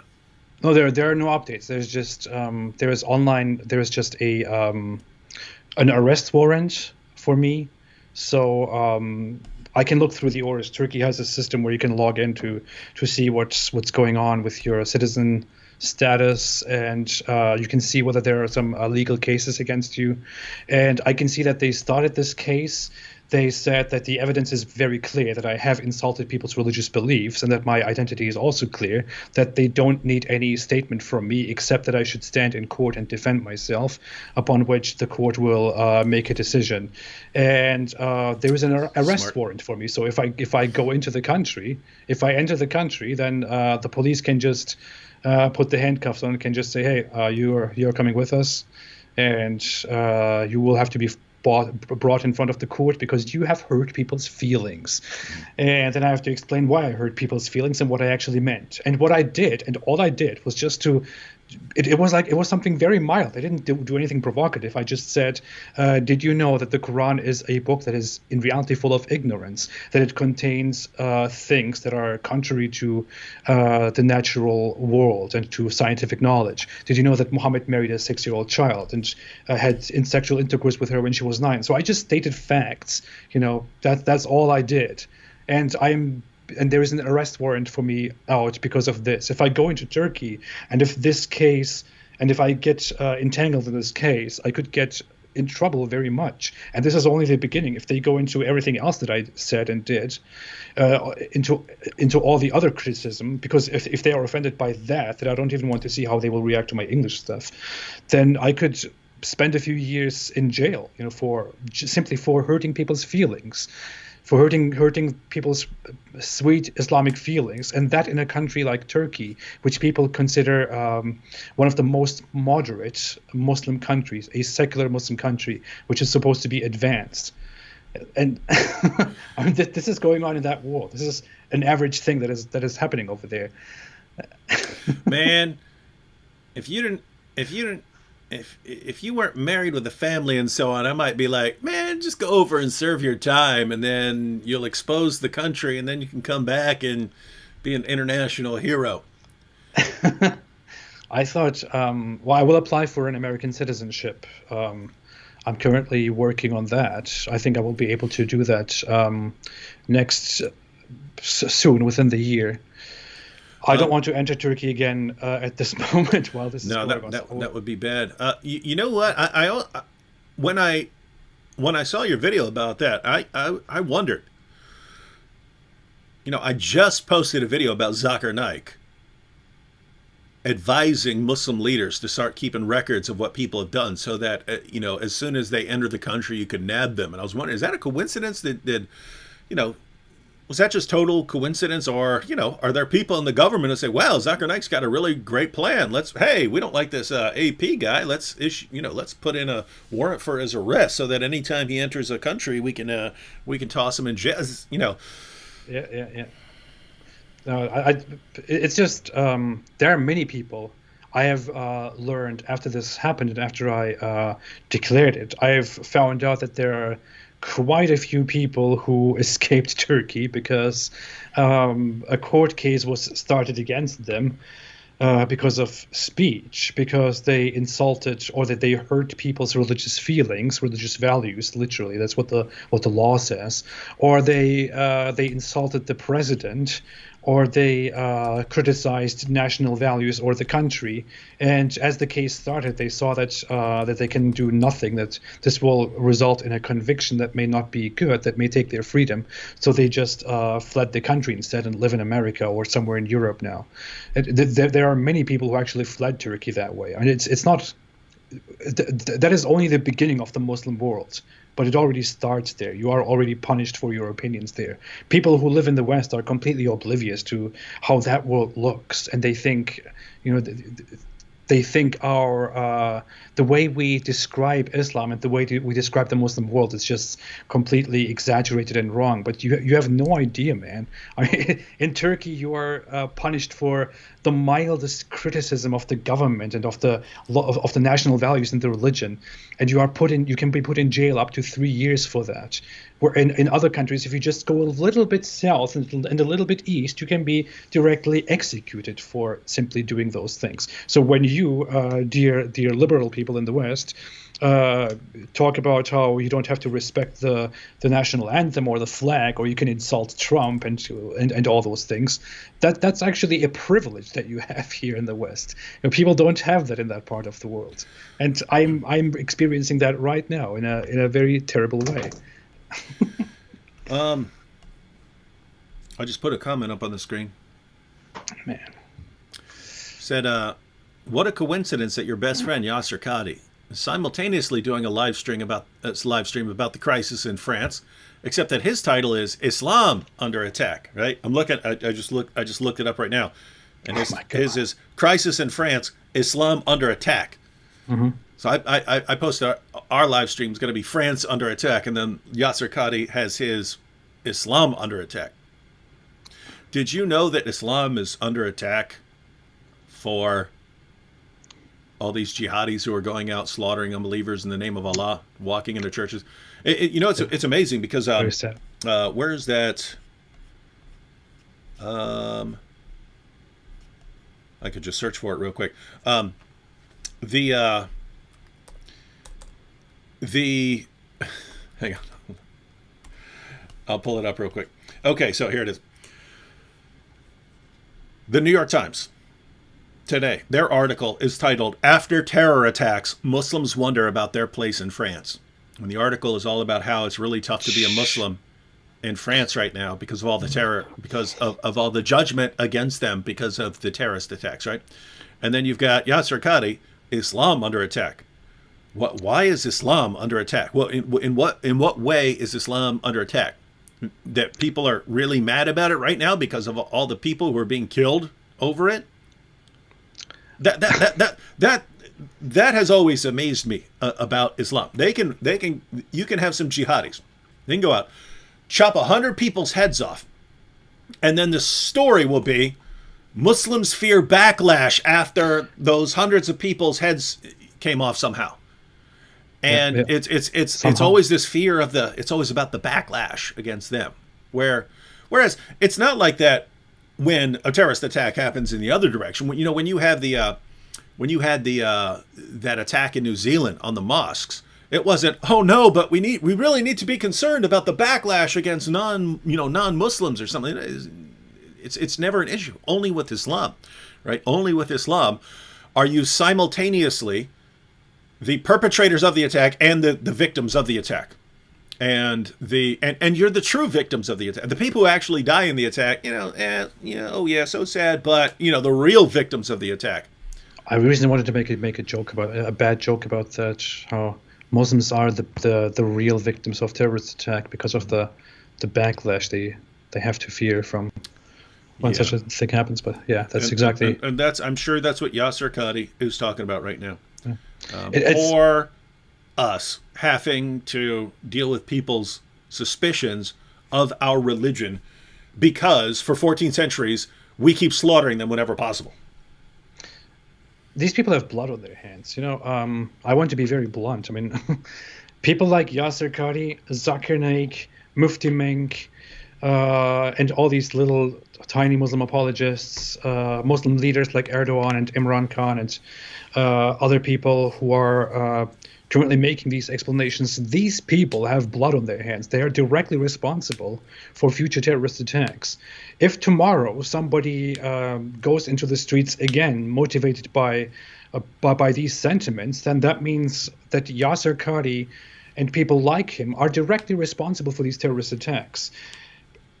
No, there are no updates. There's just there is just a an arrest warrant for me. So I can look through the orders. Turkey has a system where you can log in to see what's going on with your citizen status, and you can see whether there are some legal cases against you. And I can see that they started this case. They said that the evidence is very clear that I have insulted people's religious beliefs and that my identity is also clear, that they don't need any statement from me except that I should stand in court and defend myself, upon which the court will make a decision. And there is an arrest warrant for me. So if I go into the country, if I enter the country, then the police can just put the handcuffs on and can just say, hey, you're coming with us, and you will have to be brought in front of the court because you have hurt people's feelings. And then I have to explain why I hurt people's feelings and what I actually meant. And what I did, and all I did, was just to it was something very mild. I didn't do anything provocative. I just said, did you know that the Quran is a book that is in reality full of ignorance, that it contains things that are contrary to the natural world and to scientific knowledge? Did you know that Muhammad married a 6-year-old child and had sexual intercourse with her when she was 9? So I just stated facts. That's all I did. And there is an arrest warrant for me out because of this. If I go into Turkey, and if I get entangled in this case, I could get in trouble very much. And this is only the beginning. If they go into everything else that I said and did, into all the other criticism, because if they are offended by that I don't even want to see how they will react to my English stuff, then I could spend a few years in jail, simply for hurting people's feelings, for hurting people's sweet Islamic feelings, and that in a country like Turkey, which people consider one of the most moderate Muslim countries, a secular Muslim country, which is supposed to be advanced. And I mean, this is going on in that world. This is an average thing that is happening over there. Man, if you weren't married with a family and so on, I might be like, man, just go over and serve your time, and then you'll expose the country, and then you can come back and be an international hero. I thought, I will apply for an American citizenship. I'm currently working on that. I think I will be able to do that soon, within the year. I don't want to enter Turkey again at this moment while this is going on. No, that would be bad. You know what? I when I saw your video about that, I wondered. I just posted a video about Zakir Naik advising Muslim leaders to start keeping records of what people have done, so that as soon as they enter the country, you could nab them. And I was wondering, is that a coincidence? Was that just total coincidence, or are there people in the government that say, "Wow, Zakir Naik's got a really great plan. We don't like this AP guy. Let's put in a warrant for his arrest, so that anytime he enters a country, we can toss him in jail." Yeah. No, it's just there are many people. I have learned after this happened and after I declared it, I have found out that there are quite a few people who escaped Turkey because a court case was started against them because of speech, because they insulted or that they hurt people's religious feelings, religious values. Literally, that's what the law says. Or they insulted the president, or they criticized national values or the country. And as the case started, they saw that they can do nothing, that this will result in a conviction that may not be good, that may take their freedom. So they just fled the country instead and live in America or somewhere in Europe now. There are many people who actually fled Turkey that way. I mean, it's not that is only the beginning of the Muslim world. But it already starts there. You are already punished for your opinions there. People who live in the West are completely oblivious to how that world looks, and they think, the way we describe Islam and the way we describe the Muslim world is just completely exaggerated and wrong. But you have no idea, man. I mean, in Turkey, you are punished for the mildest criticism of the government and of the national values and the religion, and you can be put in jail up to 3 years for that. Where in other countries, if you just go a little bit south and a little bit east, you can be directly executed for simply doing those things. So when you, dear liberal people in the West, talk about how you don't have to respect the national anthem or the flag, or you can insult Trump and all those things, that's actually a privilege that you have here in the West. People don't have that in that part of the world, and I'm experiencing that right now in a very terrible way. I just put a comment up on the screen. Man. Said, what a coincidence that your best friend Yasser Qadi is simultaneously doing a live stream about the crisis in France, except that his title is Islam Under Attack. Right? I'm looking. I just looked it up right now, and his is Crisis in France, Islam Under Attack. Mm-hmm. So I posted our live stream is going to be France Under Attack, and then Yasser Qadi has his Islam Under Attack. Did you know that Islam is under attack for all these jihadis who are going out slaughtering unbelievers in the name of Allah, walking into churches? It's amazing because where is that? I could just search for it real quick. Hang on. I'll pull it up real quick. Okay, so here it is. The New York Times today, their article is titled, "After Terror Attacks, Muslims Wonder About Their Place in France." And the article is all about how it's really tough to be a Muslim in France right now because of all the terror, because of all the judgment against them because of the terrorist attacks, right? And then you've got Yasser Qadi, Islam under attack. Why is Islam under attack? Well, in what way is Islam under attack? That people are really mad about it right now because of all the people who are being killed over it? That has always amazed me about Islam. You can have some jihadis. They can go out, chop 100 people's heads off, and then the story will be Muslims fear backlash after those hundreds of people's heads came off somehow. And it's always this fear of it's always about the backlash against them. Whereas it's not like that when a terrorist attack happens in the other direction. When you had that attack in New Zealand on the mosques, it wasn't, oh no, but we really need to be concerned about the backlash against non-Muslims or something. It's never an issue. Only with Islam, right? Only with Islam are you simultaneously the perpetrators of the attack and the victims of the attack, and you're the true victims of the attack. The people who actually die in the attack, oh yeah, so sad, but the real victims of the attack. I recently wanted to make a bad joke about that, how Muslims are the real victims of terrorist attack because of the backlash they have to fear from when such a thing happens. But yeah, exactly. And I'm sure that's what Yasser Qadi is talking about right now. Yeah. Or us having to deal with people's suspicions of our religion because for 14 centuries we keep slaughtering them whenever possible. These people have blood on their hands. I want to be very blunt. I mean, people like Yasser Qadi, Zakir Naik, Mufti Menk, and all these little tiny Muslim apologists, Muslim leaders like Erdogan and Imran Khan and other people who are currently making these explanations. These people have blood on their hands. They are directly responsible for future terrorist attacks. If tomorrow somebody goes into the streets again, motivated by these sentiments, then that means that Yasser Qadi and people like him are directly responsible for these terrorist attacks.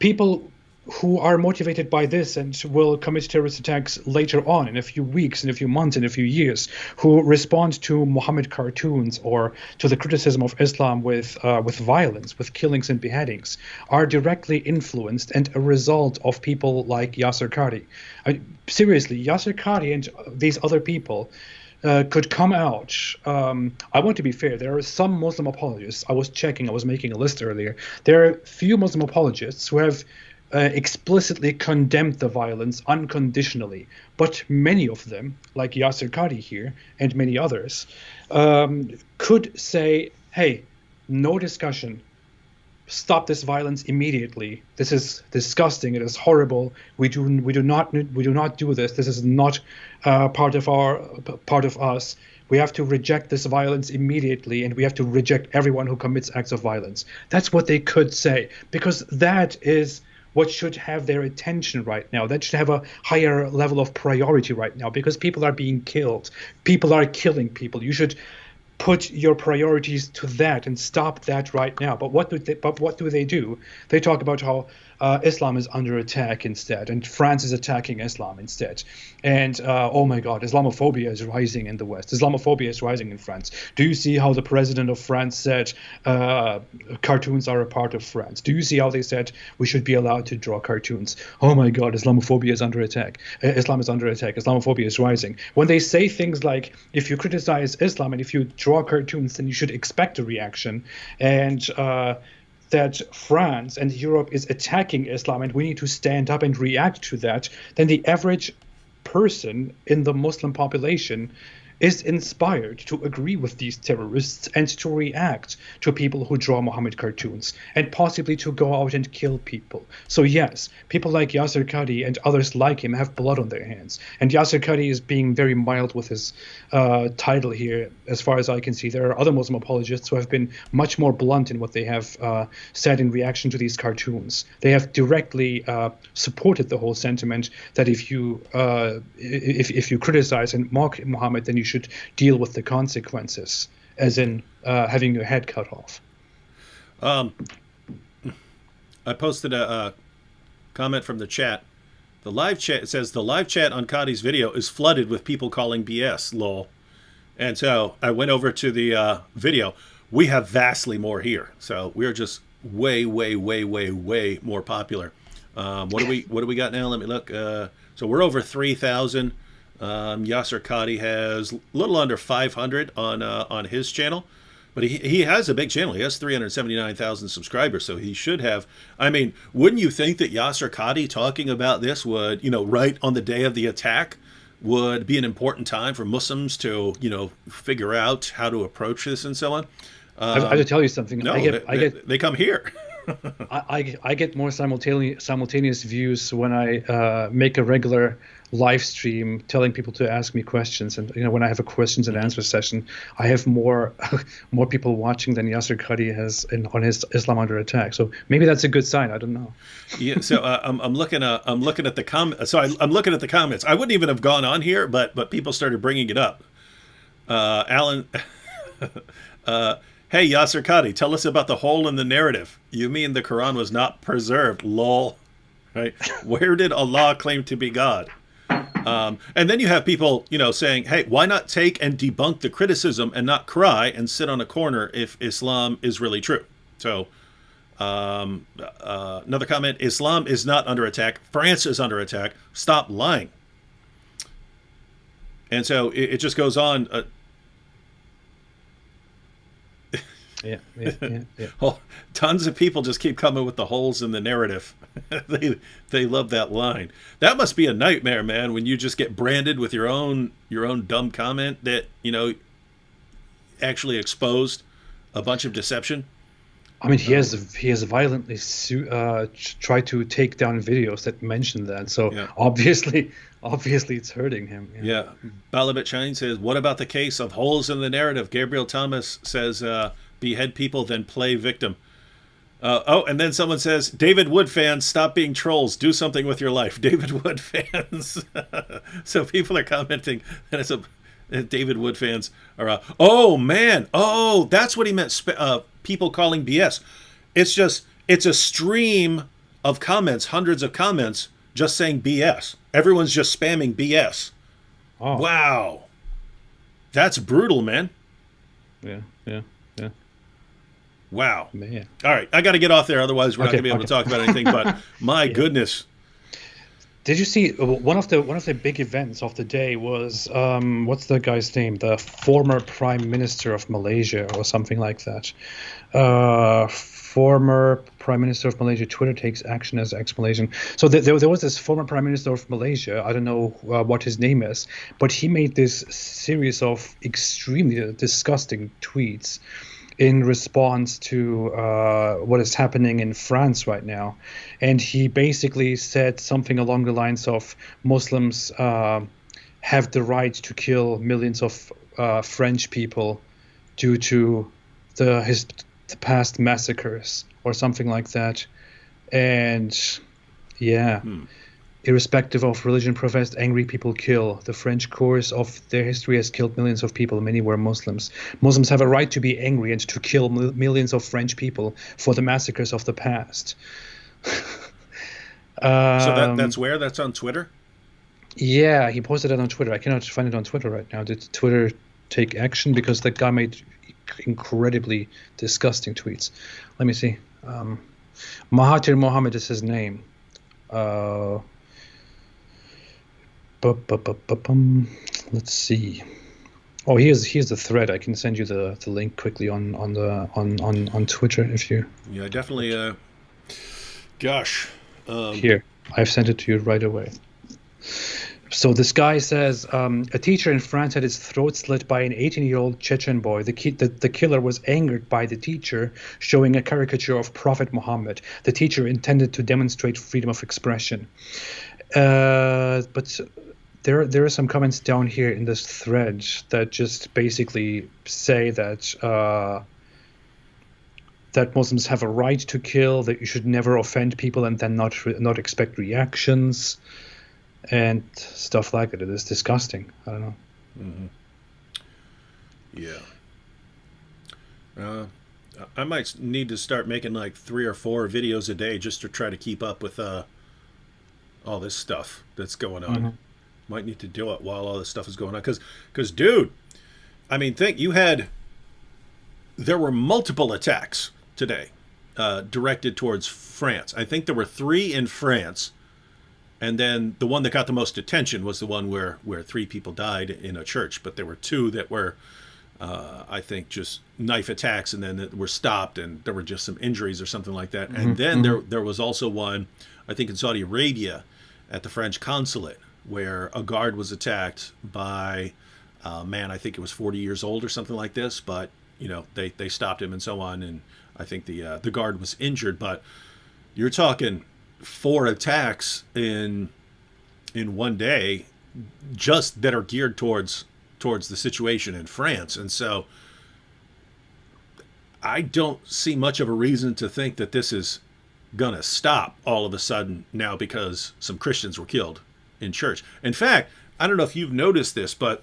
People who are motivated by this and will commit terrorist attacks later on in a few weeks, in a few months, in a few years, who respond to Muhammad cartoons or to the criticism of Islam with violence, with killings and beheadings, are directly influenced and a result of people like Yasser Qadi. Seriously, Yasser Qadi and these other people could come out. I want to be fair. There are some Muslim apologists. I was making a list earlier. There are few Muslim apologists who have explicitly condemned the violence unconditionally. But many of them, like Yasser Qadi here and many others, could say, hey, no discussion. Stop this violence immediately. This is disgusting. It is horrible. We do not do this. This is not part of us. We have to reject this violence immediately, and we have to reject everyone who commits acts of violence. That's what they could say, because that is what should have their attention right now. That should have a higher level of priority right now, because people are being killed. People are killing people. You should put your priorities to that and stop that right now. But what do they do? They talk about how Islam is under attack instead, and France is attacking Islam instead. And oh my God, Islamophobia is rising in the West. Islamophobia is rising in France. Do you see how the president of France said cartoons are a part of France? Do you see how they said we should be allowed to draw cartoons? Oh my God, Islamophobia is under attack. Islam is under attack. Islamophobia is rising. When they say things like, if you criticize Islam and if you draw cartoons, then you should expect a reaction, and that France and Europe is attacking Islam and we need to stand up and react to that, then the average person in the Muslim population is inspired to agree with these terrorists and to react to people who draw Muhammad cartoons and possibly to go out and kill people. So yes, people like Yasser Qadi and others like him have blood on their hands. And Yasser Qadi is being very mild with his title here, as far as I can see. There are other Muslim apologists who have been much more blunt in what they have said in reaction to these cartoons. They have directly supported the whole sentiment that if you criticize and mock Muhammad, then you should deal with the consequences, as in having your head cut off. I posted a comment from the chat. The live chat, it says the live chat on Qadi's video is flooded with people calling BS, lol. And so I went over to the video. We have vastly more here. So we're just way more popular. What do we got now? Let me look. So we're over 3,000. Yasser Qadi has a little under 500 on his channel, but he has a big channel. He has 379,000 subscribers, so he should have. I mean, wouldn't you think that Yasser Qadi talking about this would, right on the day of the attack, would be an important time for Muslims to, figure out how to approach this and so on? I have to tell you something. No, they come here. I get more simultaneous views when I make a regular live stream telling people to ask me questions, and when I have a questions and answers session, I have more people watching than Yasser Qadi has on his Islam Under Attack. So maybe that's a good sign. I don't know. Yeah. So I'm looking at the comments. So I'm looking at the comments. I wouldn't even have gone on here, but people started bringing it up. Alan. Hey, Yasser Qadi, tell us about the hole in the narrative. You mean the Quran was not preserved? Lol. Right? Where did Allah claim to be God? And then you have people, saying, hey, why not take and debunk the criticism and not cry and sit on a corner if Islam is really true? So another comment, Islam is not under attack. France is under attack. Stop lying. And so it just goes on. Yeah. Well, tons of people just keep coming with the holes in the narrative. They love that line. That must be a nightmare, man, when you just get branded with your own dumb comment that actually exposed a bunch of deception. I mean, he has violently tried to take down videos that mention that. So yeah. Obviously, it's hurting him. Yeah. Balabet Shine says, "What about the case of holes in the narrative?" Gabriel Thomas says, "Behead people, then play victim." And then someone says, David Wood fans, stop being trolls. Do something with your life. David Wood fans. So people are commenting that it's David Wood fans are, oh, man. Oh, that's what he meant. People calling BS. It's a stream of comments, hundreds of comments, just saying BS. Everyone's just spamming BS. Oh. Wow. That's brutal, man. Yeah. Wow. Man. All right. I got to get off there. Otherwise, we're not going to be able to talk about anything. But my goodness. Did you see one of the big events of the day was what's the guy's name? The former Prime Minister of Malaysia or something like that. Former Prime Minister of Malaysia, Twitter takes action as explanation. So there was this former Prime Minister of Malaysia. I don't know what his name is, but he made this series of extremely disgusting tweets in response to what is happening in France right now. And he basically said something along the lines of Muslims have the right to kill millions of French people due to the past massacres or something like that. And yeah. Irrespective of religion professed, angry people kill. The French course of their history has killed millions of people. Many were Muslims. Muslims have a right to be angry and to kill millions of French people for the massacres of the past. So that's where? That's on Twitter? Yeah, he posted it on Twitter. I cannot find it on Twitter right now. Did Twitter take action? Because that guy made incredibly disgusting tweets. Let me see. Mahathir Mohamad is his name. Let's see. Oh, here's the thread. I can send you the link quickly on Twitter if you. Yeah, definitely. Gosh. Here, I've sent it to you right away. So this guy says a teacher in France had his throat slit by an 18-year-old Chechen boy. The killer was angered by the teacher showing a caricature of Prophet Muhammad. The teacher intended to demonstrate freedom of expression. But there are some comments down here in this thread that just basically say that that Muslims have a right to kill, that you should never offend people and then not expect reactions and stuff like that. It is disgusting. I don't know. Yeah. I might need to start making like 3 or 4 videos a day just to try to keep up with all this stuff that's going on. Might need to do it while all this stuff is going on. Because dude, I mean, there were multiple attacks today directed towards France. I think there were 3 in France. And then the one that got the most attention was the one where 3 people died in a church. But there were 2 that were, I think, just knife attacks and then that were stopped and there were just some injuries or something like that. And then there was also one, I think in Saudi Arabia at the French consulate where a guard was attacked by a man, I think it was 40 years old or something like this. But, you know, they stopped him and so on. And I think the guard was injured. But you're talking 4 attacks in one day just that are geared towards the situation in France. And so I don't see much of a reason to think that this is going to stop all of a sudden now because some Christians were killed in church. In fact, I don't know if you've noticed this, but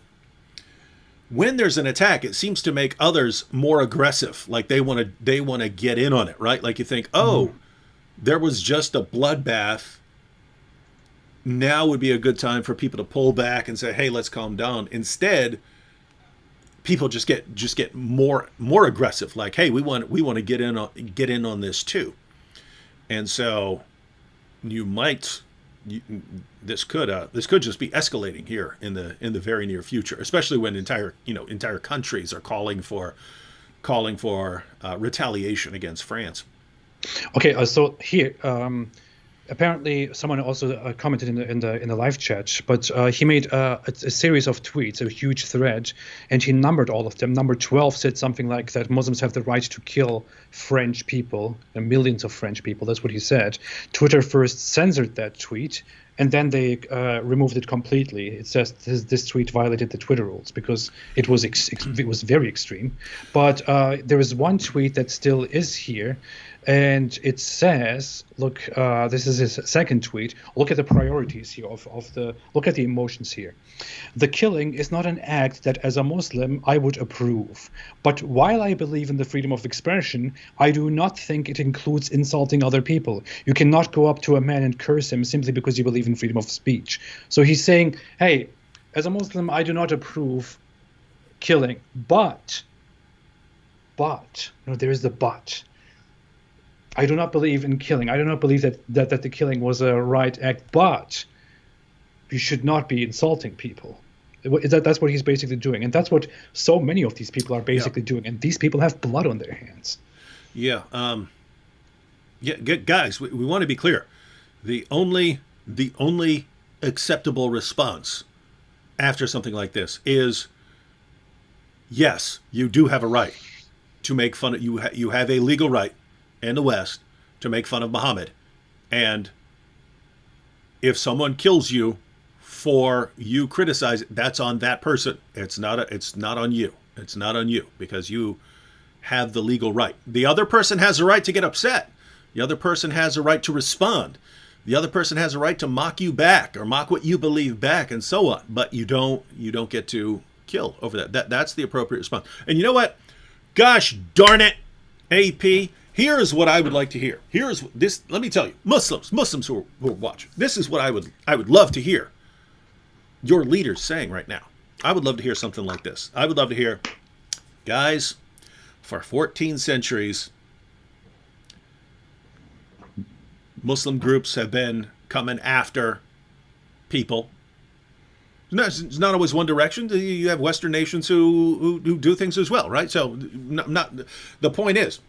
when there's an attack, it seems to make others more aggressive. Like they want to get in on it, right? Like you think, oh, there was just a bloodbath. Now would be a good time for people to pull back and say, hey, let's calm down. Instead, people just get more aggressive. Like, hey, we want to get in on this too. And so this could just be escalating here in the very near future, especially when entire countries are calling for retaliation against France. Okay, so here, apparently someone also commented in the live chat, but he made a series of tweets, a huge thread, and he numbered all of them. Number 12 said something like that Muslims have the right to kill French people, millions of French people. That's what he said. Twitter first censored that tweet, and then they removed it completely. It says this tweet violated the Twitter rules because it was very extreme. But there is one tweet that still is here. And it says, look, this is his second tweet. Look at the priorities here look at the emotions here. The killing is not an act that as a Muslim I would approve. But while I believe in the freedom of expression, I do not think it includes insulting other people. You cannot go up to a man and curse him simply because you believe in freedom of speech. So he's saying, hey, as a Muslim, I do not approve killing. But, there is the but. I do not believe in killing. I do not believe that the killing was a right act, but you should not be insulting people. That's what he's basically doing, and that's what so many of these people are basically doing. And these people have blood on their hands. Yeah. Guys, we want to be clear. The only acceptable response after something like this is, yes, you do have a right to make fun of you have a legal right in the West to make fun of Muhammad, and if someone kills you for you criticize it, that's on that person. It's not on you. It's not on you, because you have the legal right. The other person has a right to get upset. The other person has a right to respond. The other person has a right to mock you back or mock what you believe back, and so on. But you don't get to kill over that. That's the appropriate response. And you know what? Gosh darn it, AP. Here's what I would like to hear. Here's this. Let me tell you, Muslims who are watching. This is what I would love to hear your leaders saying right now. I would love to hear something like this. I would love to hear, guys, for 14 centuries, Muslim groups have been coming after people. It's not always one direction. You have Western nations who do things as well, right? So the point is,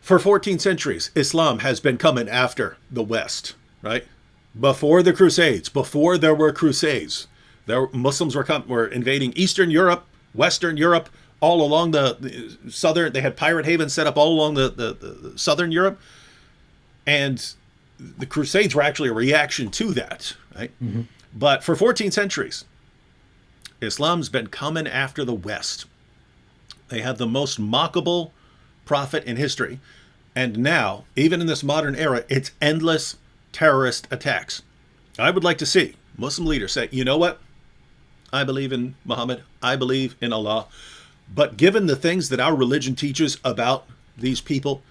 for 14 centuries, Islam has been coming after the West, right? Before the Crusades, before there were Crusades, Muslims were invading Eastern Europe, Western Europe, all along the southern. They had pirate havens set up all along the southern Europe, and the Crusades were actually a reaction to that, right? Mm-hmm. But for 14 centuries, Islam's been coming after the West. They have the most mockable prophet in history, and now, even in this modern era, it's endless terrorist attacks. I would like to see Muslim leaders say, you know what? I believe in Muhammad. I believe in Allah. But given the things that our religion teaches about these people,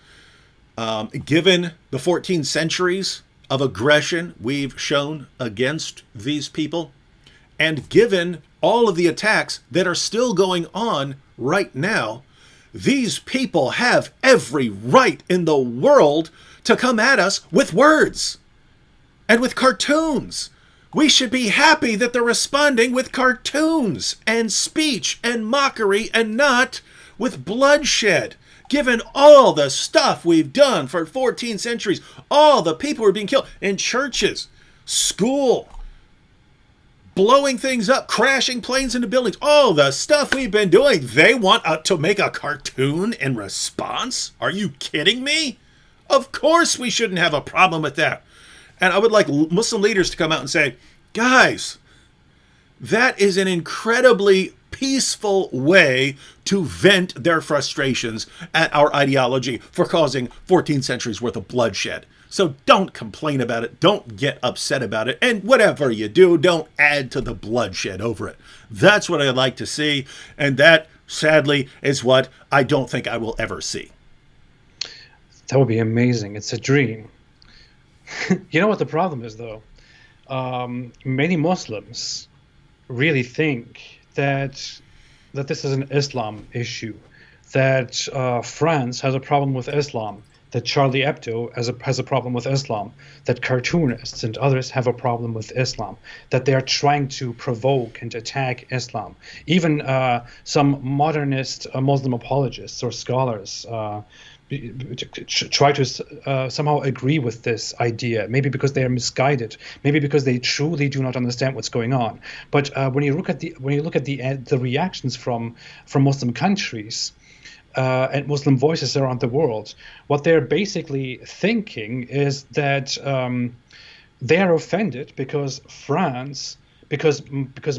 given the 14 centuries of aggression we've shown against these people, and given all of the attacks that are still going on right now, these people have every right in the world to come at us with words and with cartoons. We should be happy that they're responding with cartoons and speech and mockery and not with bloodshed. Given all the stuff we've done for 14 centuries, all the people who are being killed in churches, school, blowing things up, crashing planes into buildings, all the stuff we've been doing, they want to make a cartoon in response? Are you kidding me? Of course we shouldn't have a problem with that. And I would like Muslim leaders to come out and say, guys, that is an incredibly peaceful way to vent their frustrations at our ideology for causing 14 centuries worth of bloodshed. So don't complain about it. Don't get upset about it. And whatever you do, don't add to the bloodshed over it. That's what I'd like to see. And that, sadly, is what I don't think I will ever see. That would be amazing. It's a dream. You know what the problem is, though? Many Muslims really think that this is an Islam issue, that France has a problem with Islam, that Charlie Hebdo has a problem with Islam, that cartoonists and others have a problem with Islam, that they are trying to provoke and attack Islam. Even some modernist Muslim apologists or scholars try to somehow agree with this idea, maybe because they are misguided, maybe because they truly do not understand what's going on. But when you look at the reactions from Muslim countries and Muslim voices around the world, what they're basically thinking is that they are offended because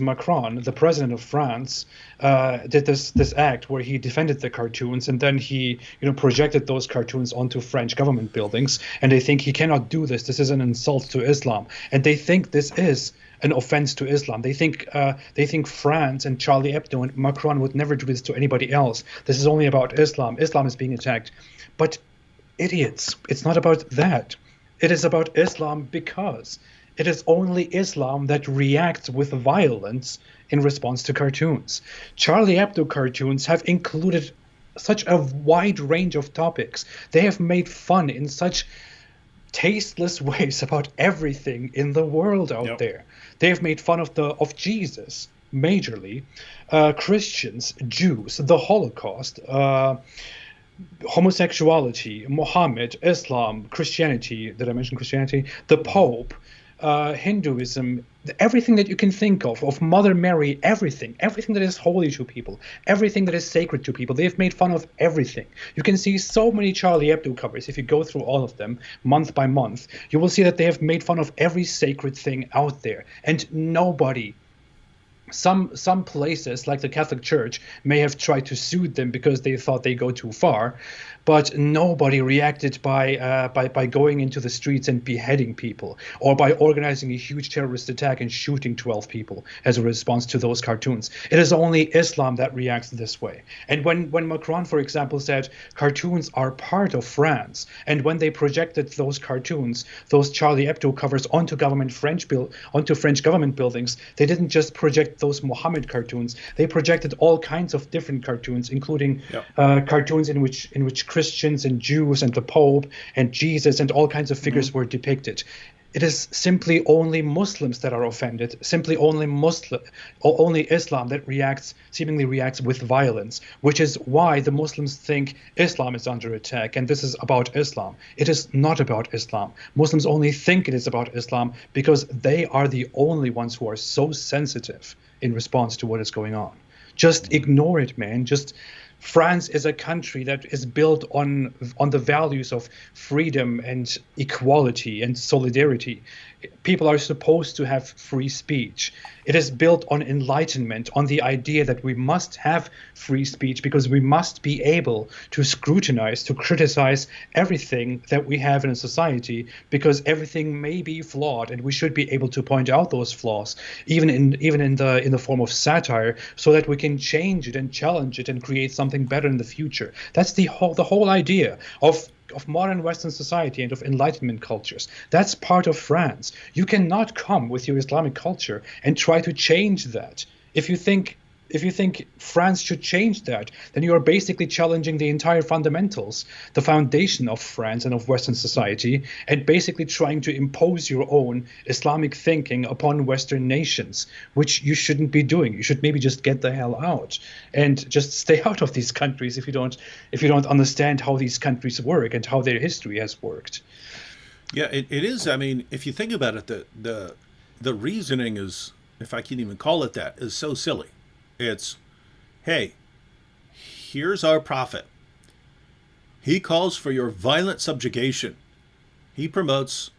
Macron, the president of France, did this act where he defended the cartoons, and then he projected those cartoons onto French government buildings, and they think he cannot do this. This is an insult to Islam, and they think this is an offense to Islam. They think France and Charlie Hebdo and Macron would never do this to anybody else. This is only about Islam. Islam is being attacked. But idiots, it's not about that. It is about Islam because it is only Islam that reacts with violence in response to cartoons. Charlie Hebdo cartoons have included such a wide range of topics. They have made fun in such tasteless ways about everything in the world out Yep. there. They've made fun of Jesus majorly, Christians, Jews, the Holocaust, homosexuality, Muhammad, Islam, Christianity. Did I mention Christianity? The Pope, Hinduism, everything that you can think of Mother Mary, everything that is holy to people, everything that is sacred to people. They've made fun of everything. You can see so many Charlie Hebdo covers. If you go through all of them month by month, you will see that they have made fun of every sacred thing out there. And nobody, some places like the Catholic Church may have tried to sue them because they thought they go too far, but nobody reacted by going into the streets and beheading people, or by organizing a huge terrorist attack and shooting 12 people as a response to those cartoons. It is only Islam that reacts this way. And when Macron, for example, said cartoons are part of France, and when they projected those cartoons, those Charlie Hebdo covers onto French government buildings, they didn't just project those Mohammed cartoons. They projected all kinds of different cartoons, including cartoons in which Christians and Jews and the Pope and Jesus and all kinds of figures were depicted. It is simply only Muslims that are offended, simply only Islam that seemingly reacts with violence, which is why the Muslims think Islam is under attack and this is about Islam. It is not about Islam. Muslims only think it is about Islam because they are the only ones who are so sensitive in response to what is going on. Just ignore it, man. France is a country that is built on the values of freedom and equality and solidarity. People are supposed to have free speech. It is built on enlightenment, on the idea that we must have free speech because we must be able to scrutinize, to criticize everything that we have in a society, because everything may be flawed and we should be able to point out those flaws, even in the form of satire, so that we can change it and challenge it and create something better in the future. That's the whole idea of modern Western society and of Enlightenment cultures. That's part of France. You cannot come with your Islamic culture and try to change that. If you think France should change that, then you are basically challenging the entire fundamentals, the foundation of France and of Western society, and basically trying to impose your own Islamic thinking upon Western nations, which you shouldn't be doing. You should maybe just get the hell out and just stay out of these countries if you don't understand how these countries work and how their history has worked. Yeah, it is. I mean, if you think about it, the reasoning is, if I can even call it that, is so silly. It's, hey, here's our prophet. He calls for your violent subjugation. He promotes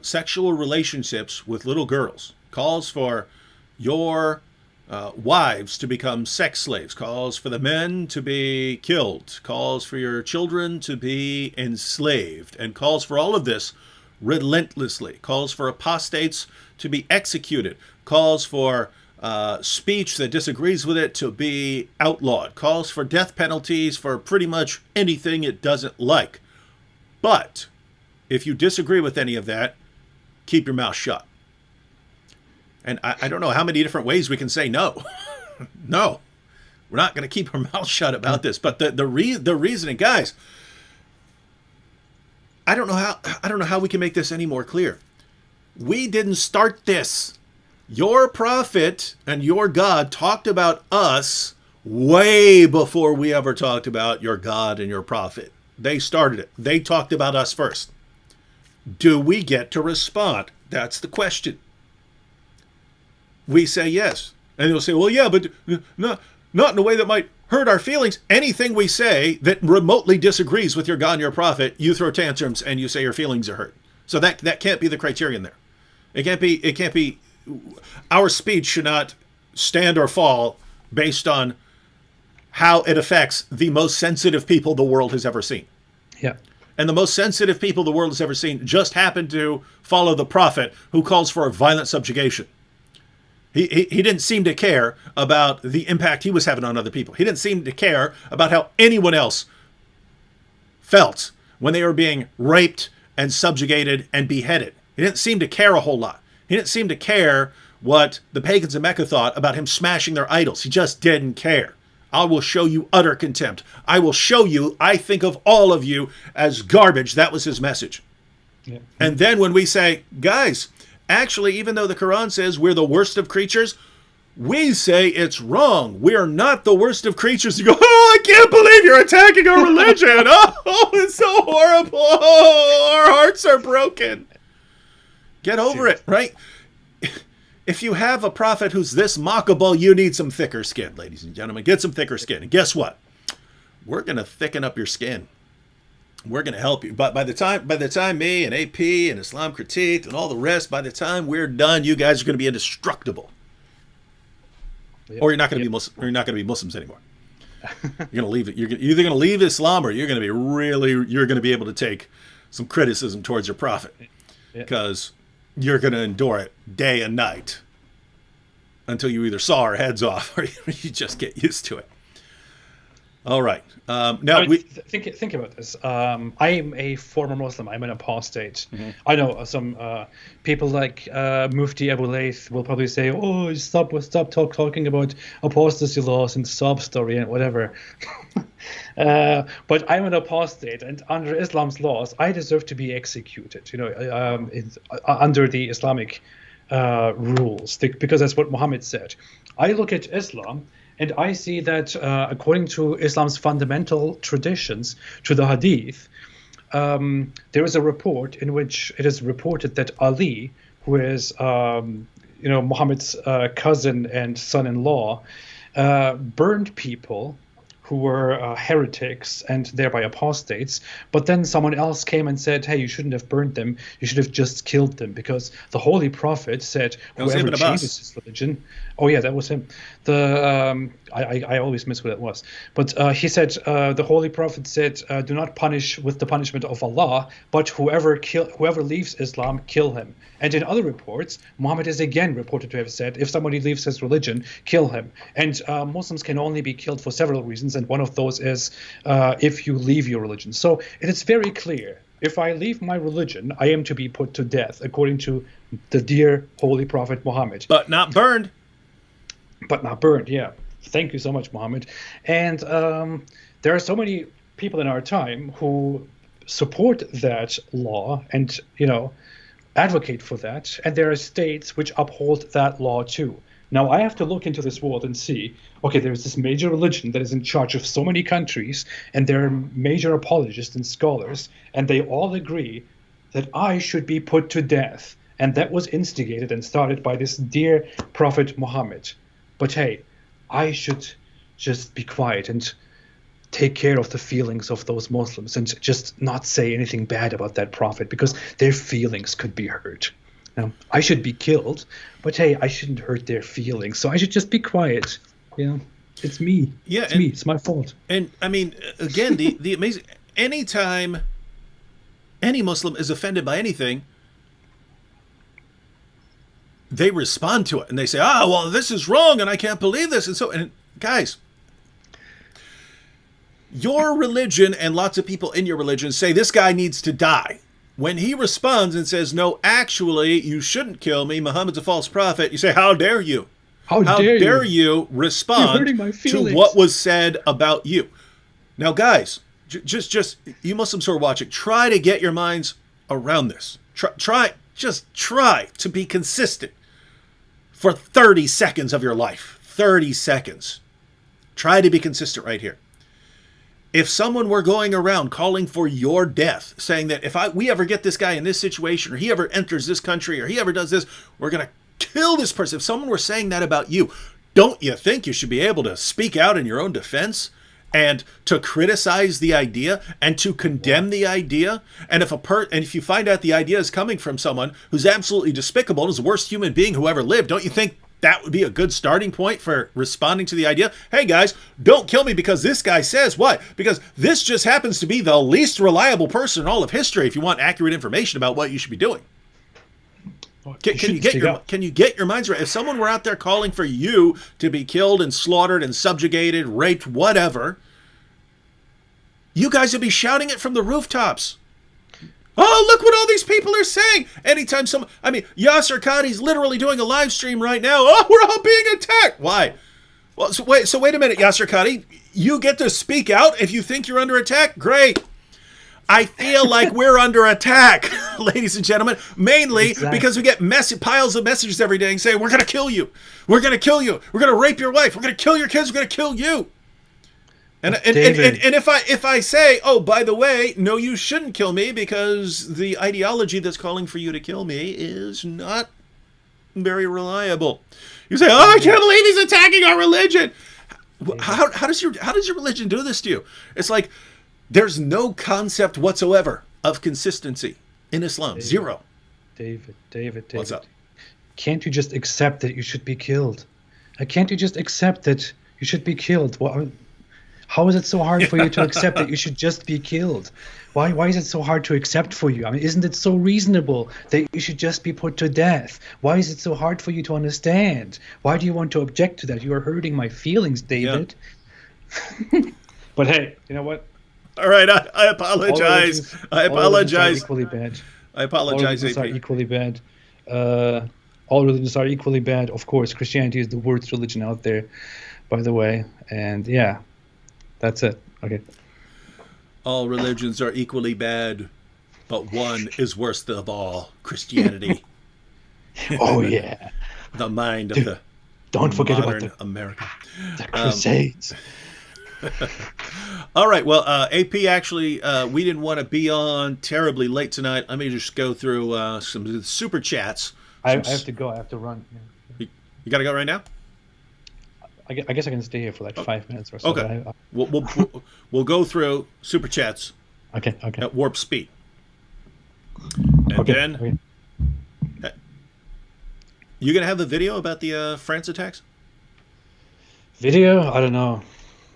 sexual relationships with little girls, calls for your wives to become sex slaves, calls for the men to be killed, calls for your children to be enslaved, and calls for all of this relentlessly, calls for apostates to be executed, calls for speech that disagrees with it to be outlawed, calls for death penalties for pretty much anything it doesn't like. But if you disagree with any of that, keep your mouth shut. And I don't know how many different ways we can say no. No, we're not going to keep our mouth shut about this. But the reasoning, guys, I don't know how we can make this any more clear. We didn't start this. Your prophet and your God talked about us way before we ever talked about your God and your prophet. They started it. They talked about us first. Do we get to respond? That's the question. We say yes. And they'll say, well, yeah, but not in a way that might hurt our feelings. Anything we say that remotely disagrees with your God and your prophet, you throw tantrums and you say your feelings are hurt. So that can't be the criterion there. It can't be. Our speech should not stand or fall based on how it affects the most sensitive people the world has ever seen. Yeah. And the most sensitive people the world has ever seen just happen to follow the prophet who calls for a violent subjugation. He didn't seem to care about the impact he was having on other people. He didn't seem to care about how anyone else felt when they were being raped and subjugated and beheaded. He didn't seem to care a whole lot. He didn't seem to care what the pagans of Mecca thought about him smashing their idols. He just didn't care. I will show you utter contempt. I will show you I think of all of you as garbage. That was his message. And then when we say, guys, actually, even though the Quran says we're the worst of creatures, we say it's wrong. We are not the worst of creatures. You go, oh, I can't believe you're attacking our religion. Oh, it's so horrible. Oh, our hearts are broken. Get over it, right? If you have a prophet who's this mockable, you need some thicker skin, ladies and gentlemen. Get some thicker skin. And guess what? We're going to thicken up your skin. We're going to help you. But by the time me and AP and Islam Critiqued and all the rest, by the time we're done, you guys are going to be indestructible. Yep. Or you're not going to be Muslim. Or you're not going to be Muslims anymore. You're going to leave it. You're either going to leave Islam, or you're going to be able to take some criticism towards your prophet, because you're going to endure it day and night until you either saw our heads off or you just get used to it. All right. Now think about this. I'm a former Muslim. I'm an apostate. Mm-hmm. I know some people like Mufti Abu Layth will probably say, "Oh, stop talking about apostasy laws and sob story and whatever." But I'm an apostate, and under Islam's laws, I deserve to be executed. Under the Islamic rules, because that's what Muhammad said. I look at Islam, and I see that according to Islam's fundamental traditions, to the Hadith, there is a report in which it is reported that Ali, who is Muhammad's cousin and son-in-law, burned people who were heretics and thereby apostates. But then someone else came and said, hey, you shouldn't have burned them. You should have just killed them, because the Holy Prophet said, whoever changes his religion. Oh, yeah, that was him. I always miss who that was. But he said, the Holy Prophet said, do not punish with the punishment of Allah, but whoever leaves Islam, kill him. And in other reports, Muhammad is again reported to have said, if somebody leaves his religion, kill him. And Muslims can only be killed for several reasons, and one of those is if you leave your religion. So it is very clear. If I leave my religion, I am to be put to death, according to the dear Holy Prophet Muhammad. But not burned. But not burned, yeah. Thank you so much, Muhammad. And there are so many people in our time who support that law and, advocate for that. And there are states which uphold that law too. Now, I have to look into this world and see, okay, there's this major religion that is in charge of so many countries, and there are major apologists and scholars, and they all agree that I should be put to death. And that was instigated and started by this dear Prophet Muhammad. But hey, I should just be quiet and take care of the feelings of those Muslims and just not say anything bad about that prophet, because their feelings could be hurt. Now, I should be killed, but hey, I shouldn't hurt their feelings, so I should just be quiet. It's me. Yeah, it's me. It's my fault. And I mean, again, the amazing, anytime any Muslim is offended by anything, they respond to it and they say, well, this is wrong and I can't believe this. And guys, your religion and lots of people in your religion say this guy needs to die. When he responds and says, no, actually, you shouldn't kill me, Muhammad's a false prophet, you say, how dare you? How dare you respond to what was said about you? Now, guys, just you Muslims who are watching, try to get your minds around this. Try to be consistent for 30 seconds of your life. 30 seconds. Try to be consistent right here. If someone were going around calling for your death, saying that if we ever get this guy in this situation, or he ever enters this country, or he ever does this, we're going to kill this person. If someone were saying that about you, don't you think you should be able to speak out in your own defense and to criticize the idea and to condemn the idea? And if you find out the idea is coming from someone who's absolutely despicable and is the worst human being who ever lived, don't you think that would be a good starting point for responding to the idea? Hey guys, don't kill me because this guy says what? Because this just happens to be the least reliable person in all of history if you want accurate information about what you should be doing. Can you get your minds right? If someone were out there calling for you to be killed and slaughtered and subjugated, raped, whatever, you guys would be shouting it from the rooftops. Oh, look what all these people are saying. Anytime Yasser Qadhi's literally doing a live stream right now. Oh, we're all being attacked. Why? Well, so wait a minute, Yasser Qadhi. You get to speak out if you think you're under attack? Great. I feel like we're under attack, ladies and gentlemen, mainly because we get piles of messages every day saying, we're going to kill you. We're going to kill you. We're going to rape your wife. We're going to kill your kids. We're going to kill you. And if I say, oh, by the way, no, you shouldn't kill me because the ideology that's calling for you to kill me is not very reliable. You say, oh, I can't believe he's attacking our religion. How does your religion do this to you? It's like there's no concept whatsoever of consistency in Islam. David, Zero. David. What's up? Can't you just accept that you should be killed? Can't you just accept that you should be killed? How is it so hard for you to accept that you should just be killed? Why is it so hard to accept for you? I mean, isn't it so reasonable that you should just be put to death? Why is it so hard for you to understand? Why do you want to object to that? You are hurting my feelings, David. Yeah. But hey, you know what? All right, I apologize. I apologize. All religions are equally bad. I apologize. All religions are equally bad. All religions are equally bad. Of course, Christianity is the worst religion out there, by the way. And yeah, that's it. Okay. All religions are equally bad, but one is worst of all: Christianity. Oh yeah. The mind of the don't forget modern about America. The Crusades. All right. Well, AP, actually, we didn't want to be on terribly late tonight. Let me just go through some super chats. I have to go. I have to run. You got to go right now? I guess I can stay here for like 5 minutes or so. Okay. We'll go through super chats. Okay. At warp speed. And then... You going to have the video about the France attacks? Video? I don't know.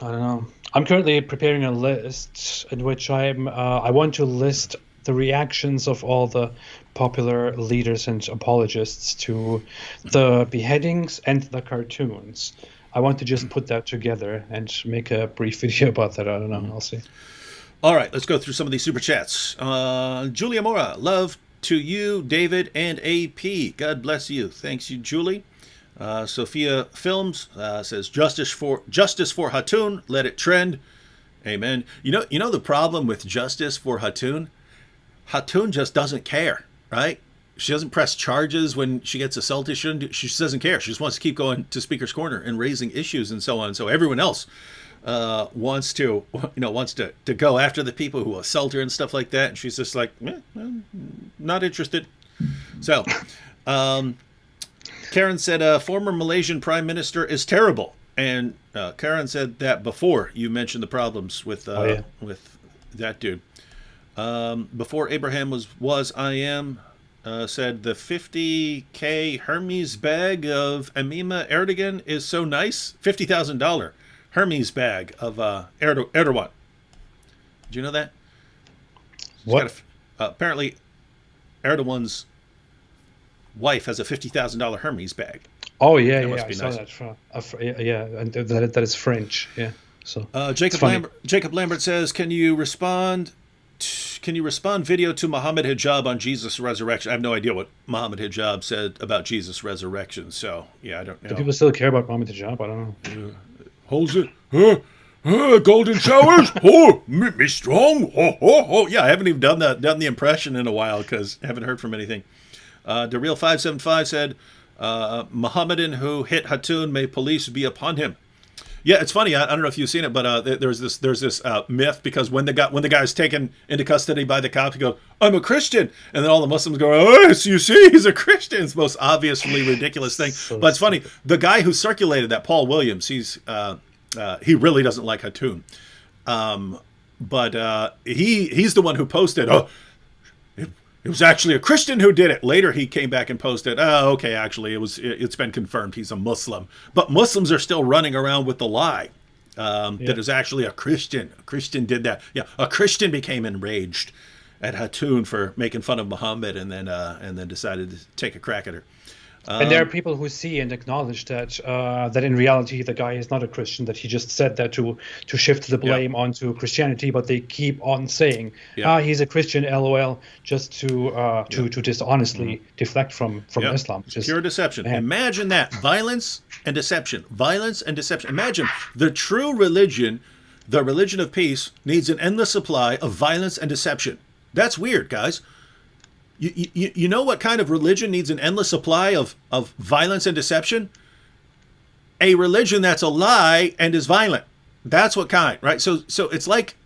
I'm currently preparing a list in which I want to list the reactions of all the popular leaders and apologists to the beheadings and the cartoons. I want to just put that together and make a brief video about that. I don't know. I'll see. All right, let's go through some of these super chats. Julia Mora, love to you, David and AP. God bless you. Thanks you, Julie. Sophia Films says justice for Hatun. Let it trend. Amen. You know the problem with justice for Hatun? Hatun just doesn't care, right? She doesn't press charges when she gets assaulted. She just doesn't care. She just wants to keep going to Speaker's Corner and raising issues and so on. So everyone else wants to go after the people who assault her and stuff like that. And she's just like, not interested. So Karen said, former Malaysian Prime Minister is terrible. And Karen said that before you mentioned the problems with with that dude. Before Abraham was I am. Said the 50K Hermes bag of Amima Erdogan is so nice. $50,000 Hermes bag of Erdogan. Did you know that? What? Apparently, Erdogan's wife has a $50,000 Hermes bag. Oh yeah, I nice. saw that. And that is French. Yeah. So Jacob Lambert says, Can you respond video to Muhammad Hijab on Jesus' resurrection? I have no idea what Muhammad Hijab said about Jesus' resurrection, so yeah, I don't know. Do people still care about Muhammad Hijab? I don't know. Holds it. Golden showers. Me strong. Yeah, I haven't even done the impression in a while because I haven't heard from anything. The Real 575 said, Mohammedan who hit Hatun, may police be upon him. Yeah, it's funny. I don't know if you've seen it, but there's this myth because when the guy's taken into custody by the cop, he goes, "I'm a Christian," and then all the Muslims go, "Oh, so you see, he's a Christian." It's the most obviously ridiculous thing. But it's funny. The guy who circulated that, Paul Williams, he really doesn't like Hatun, but he's the one who posted, "Oh, it was actually a Christian who did it." Later, he came back and posted, "Oh, okay, actually, it's been confirmed he's a Muslim." But Muslims are still running around with the lie that it was actually a Christian. A Christian did that. Yeah, a Christian became enraged at Hatun for making fun of Muhammad, and then decided to take a crack at her. And there are people who see and acknowledge that that in reality the guy is not a Christian, that he just said that to shift the blame onto Christianity, but they keep on saying, he's a Christian, LOL, just to dishonestly deflect from Islam. Just pure deception. Imagine that. Violence and deception. Imagine the true religion The religion of peace needs an endless supply of violence and deception. That's weird, guys. You know what kind of religion needs an endless supply of violence and deception? A religion that's a lie and is violent. That's what kind, right? So it's like,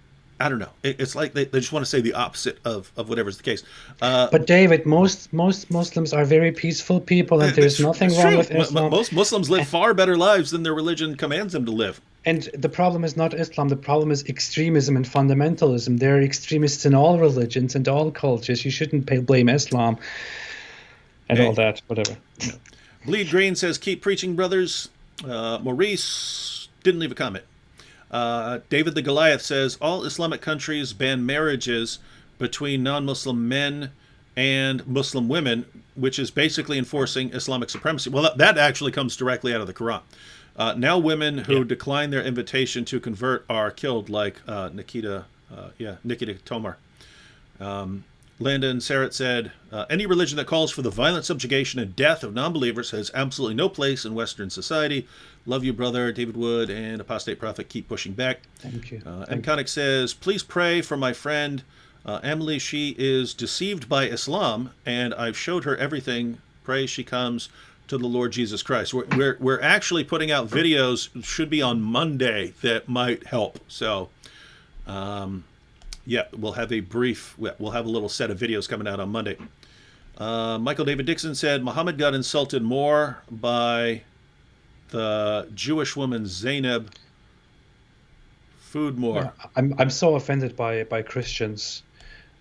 I don't know. It's like they just want to say the opposite of whatever's the case. But David, most Muslims are very peaceful people, and there's nothing wrong with Islam. Most Muslims live far better lives than their religion commands them to live. And the problem is not Islam. The problem is extremism and fundamentalism. There are extremists in all religions and all cultures. You shouldn't blame Islam and all that, whatever. Bleed Green says, keep preaching, brothers. Maurice didn't leave a comment. David the Goliath says, all Islamic countries ban marriages between non-Muslim men and Muslim women, which is basically enforcing Islamic supremacy. Well, that actually comes directly out of the Quran. Now women who decline their invitation to convert are killed, like Nikita Tomar. Landon Sarrett said, any religion that calls for the violent subjugation and death of non-believers has absolutely no place in Western society. Love you, brother. David Wood and Apostate Prophet keep pushing back. Thank you. Mconic says, please pray for my friend Emily. She is deceived by Islam, and I've showed her everything. Pray she comes to the Lord Jesus Christ. We're actually putting out videos, should be on Monday, that might help. So, we'll have a little set of videos coming out on Monday. Michael David Dixon said, Muhammad got insulted more by the Jewish woman Zainab. Food more. Yeah, I'm so offended by Christians.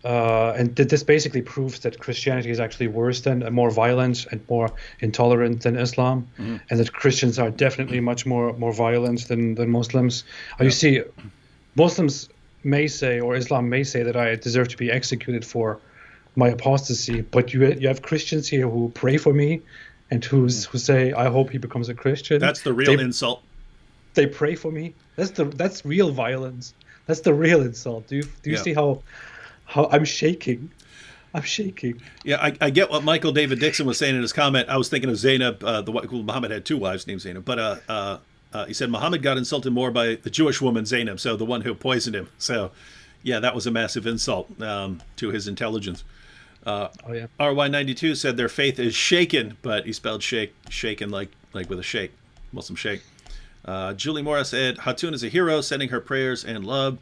And this basically proves that Christianity is actually worse than, more violent and more intolerant than Islam, and that Christians are definitely much more violent than Muslims. You see, Muslims may say, or Islam may say, that I deserve to be executed for my apostasy, but you have Christians here who pray for me and who say, I hope he becomes a Christian. That's the real insult. They pray for me. That's real violence. That's the real insult. Do you see how I'm shaking? I'm shaking. Yeah, I get what Michael David Dixon was saying in his comment. I was thinking of Zainab. Muhammad had two wives named Zainab, but he said Muhammad got insulted more by the Jewish woman Zainab, so the one who poisoned him. So, yeah, that was a massive insult to his intelligence. RY92 said their faith is shaken, but he spelled shaken like with a shake, Muslim shake. Julie Morris said Hatun is a hero, sending her prayers and love.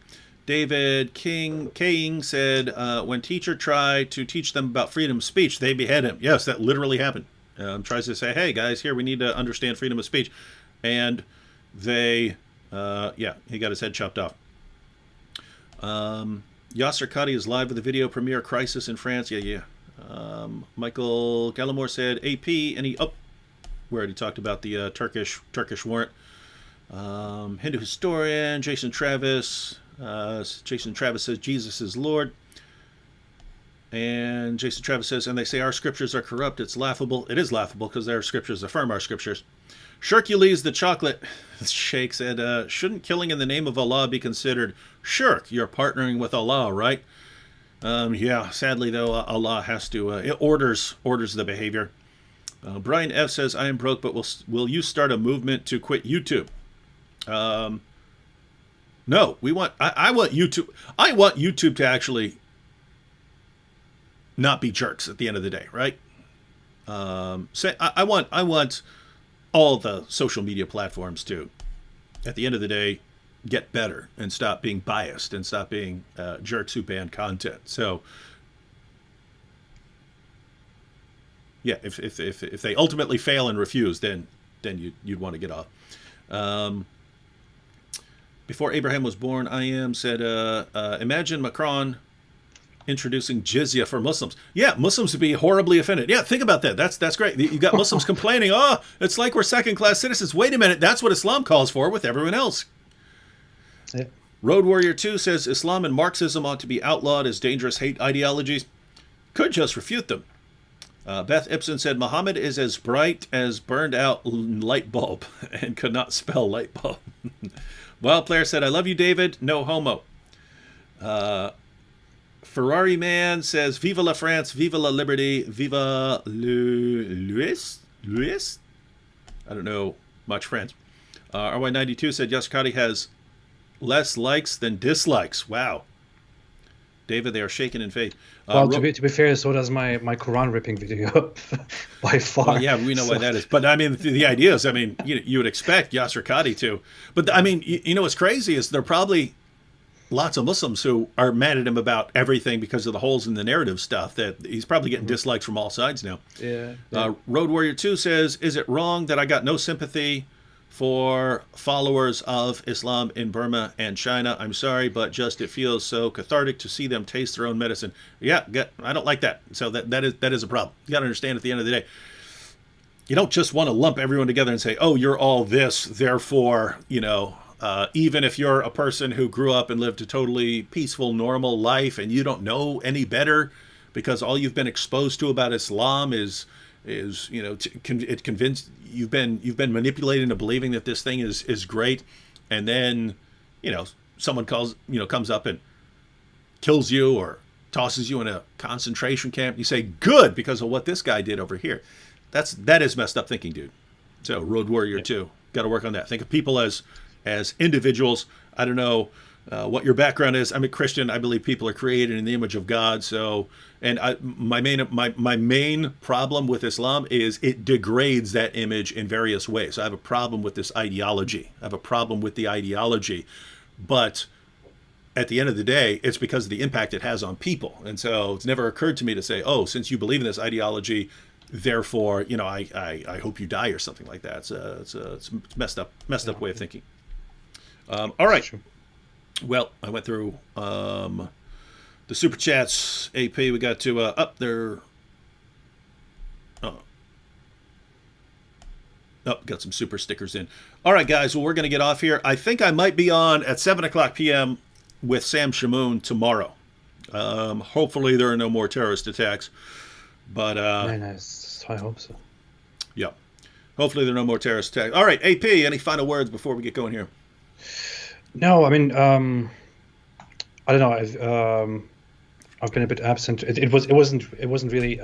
David King said, when teacher tried to teach them about freedom of speech, they behead him. Yes, that literally happened. Tries to say, hey, guys, here, we need to understand freedom of speech. And they, he got his head chopped off. Yasser Qadi is live with the video premiere Crisis in France. Michael Gallimore said, AP, we already talked about the Turkish warrant. Hindu historian, Jason Travis. Jason Travis says Jesus is Lord, and Jason Travis says, and they say our scriptures are corrupt. It's laughable. It is laughable because their scriptures affirm our scriptures. Shirkules the chocolate shake said, shouldn't killing in the name of Allah be considered shirk? You're partnering with Allah, right? Sadly though, Allah has to it orders the behavior. Brian F says, I am broke, but will you start a movement to quit YouTube? No, I want YouTube. I want YouTube to actually not be jerks at the end of the day, right? I want all the social media platforms to, at the end of the day, get better and stop being biased and stop being jerks who ban content. So, yeah, if they ultimately fail and refuse, then you'd want to get off. Before Abraham was born, I am said, imagine Macron introducing jizya for Muslims. Yeah, Muslims would be horribly offended. Yeah, think about that. That's great. You got Muslims complaining, it's like we're second-class citizens. Wait a minute, that's what Islam calls for with everyone else. Yeah. Road Warrior 2 says Islam and Marxism ought to be outlawed as dangerous hate ideologies. Could just refute them. Beth Ibsen said Muhammad is as bright as burned out light bulb and could not spell light bulb. Wild Player said, I love you, David. No homo. Ferrari Man says, Viva la France, Viva la Liberty, Viva Louis? I don't know much French. RY92 said, Yaskadi has Less likes than dislikes. Wow. David, they are shaken in faith. Well, to be fair, so does my Quran ripping video by far. Well, yeah, we know why that is. But I mean, the idea is, I mean, you would expect Yasser Qadi to. But I mean, you know what's crazy is there are probably lots of Muslims who are mad at him about everything because of the holes in the narrative stuff, that he's probably getting dislikes from all sides now. Yeah. Road Warrior 2 says, is it wrong that I got no sympathy for followers of Islam in Burma and China? I'm sorry, but just it feels so cathartic to see them taste their own medicine. Yeah, I don't like that. So that is a problem. You got to understand, at the end of the day, you don't just want to lump everyone together and say, oh, you're all this, therefore, even if you're a person who grew up and lived a totally peaceful, normal life and you don't know any better because all you've been exposed to about Islam is it convinced you've been manipulated into believing that this thing is great, and then someone comes up and kills you or tosses you in a concentration camp. You say good because of what this guy did over here. That is messed up thinking, dude. So Road Warrior 2, got to work on that. Think of people as individuals. I don't know what your background is. I'm a Christian. I believe people are created in the image of God. So, and my main problem with Islam is it degrades that image in various ways. So I have a problem with this ideology. I have a problem with the ideology, but at the end of the day, it's because of the impact it has on people. And so it's never occurred to me to say, oh, since you believe in this ideology, therefore, I hope you die or something like that. It's a messed up way of thinking. All right. Well, I went through the super chats. AP, we got to up there. Got some super stickers in. All right, guys. Well, we're going to get off here. I think I might be on at 7:00 p.m. with Sam Shamoon tomorrow. Hopefully there are no more terrorist attacks. But very nice. I hope so. Yeah. Hopefully there are no more terrorist attacks. All right, AP, any final words before we get going here? No, I mean, I don't know. I've been a bit absent. It wasn't really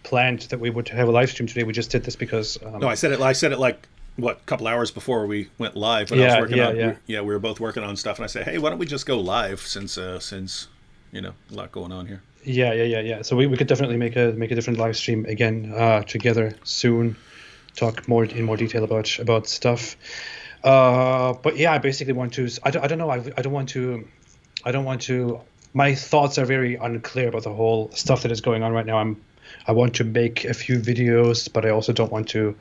planned that we would have a live stream today. We just did this because. No, I said it like a couple hours before we went live. When I was working we were both working on stuff, and I said, hey, why don't we just go live since a lot going on here. Yeah. So we could definitely make a different live stream again together soon. Talk in more detail about stuff. But yeah, I basically want to. I don't know. I don't want to. My thoughts are very unclear about the whole stuff that is going on right now. I want to make a few videos, but I also don't want to.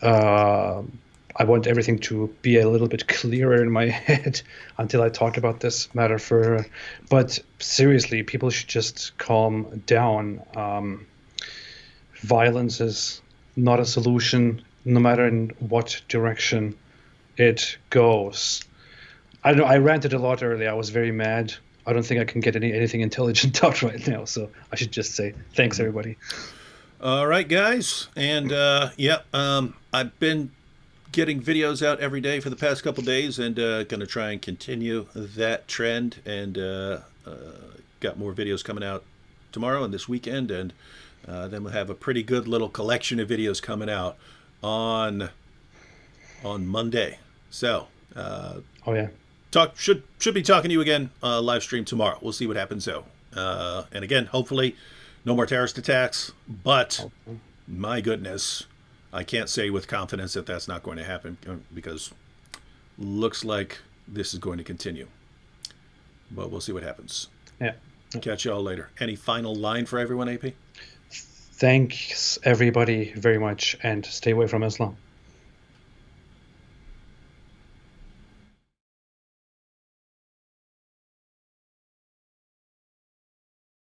I want everything to be a little bit clearer in my head until I talk about this matter further. But seriously, people should just calm down. Violence is not a solution, no matter in what direction it goes. I don't know. I ranted a lot earlier. I was very mad. I don't think I can get anything intelligent out right now. So I should just say thanks, everybody. All right, guys. And I've been getting videos out every day for the past couple days, and going to try and continue that trend. And got more videos coming out tomorrow and this weekend, and then we'll have a pretty good little collection of videos coming out on Monday. So, should be talking to you again live stream tomorrow. We'll see what happens though. And again, hopefully, no more terrorist attacks. But my goodness, I can't say with confidence that that's not going to happen because looks like this is going to continue. But we'll see what happens. Yeah. Catch you all later. Any final line for everyone, AP? Thanks everybody very much, and stay away from Islam.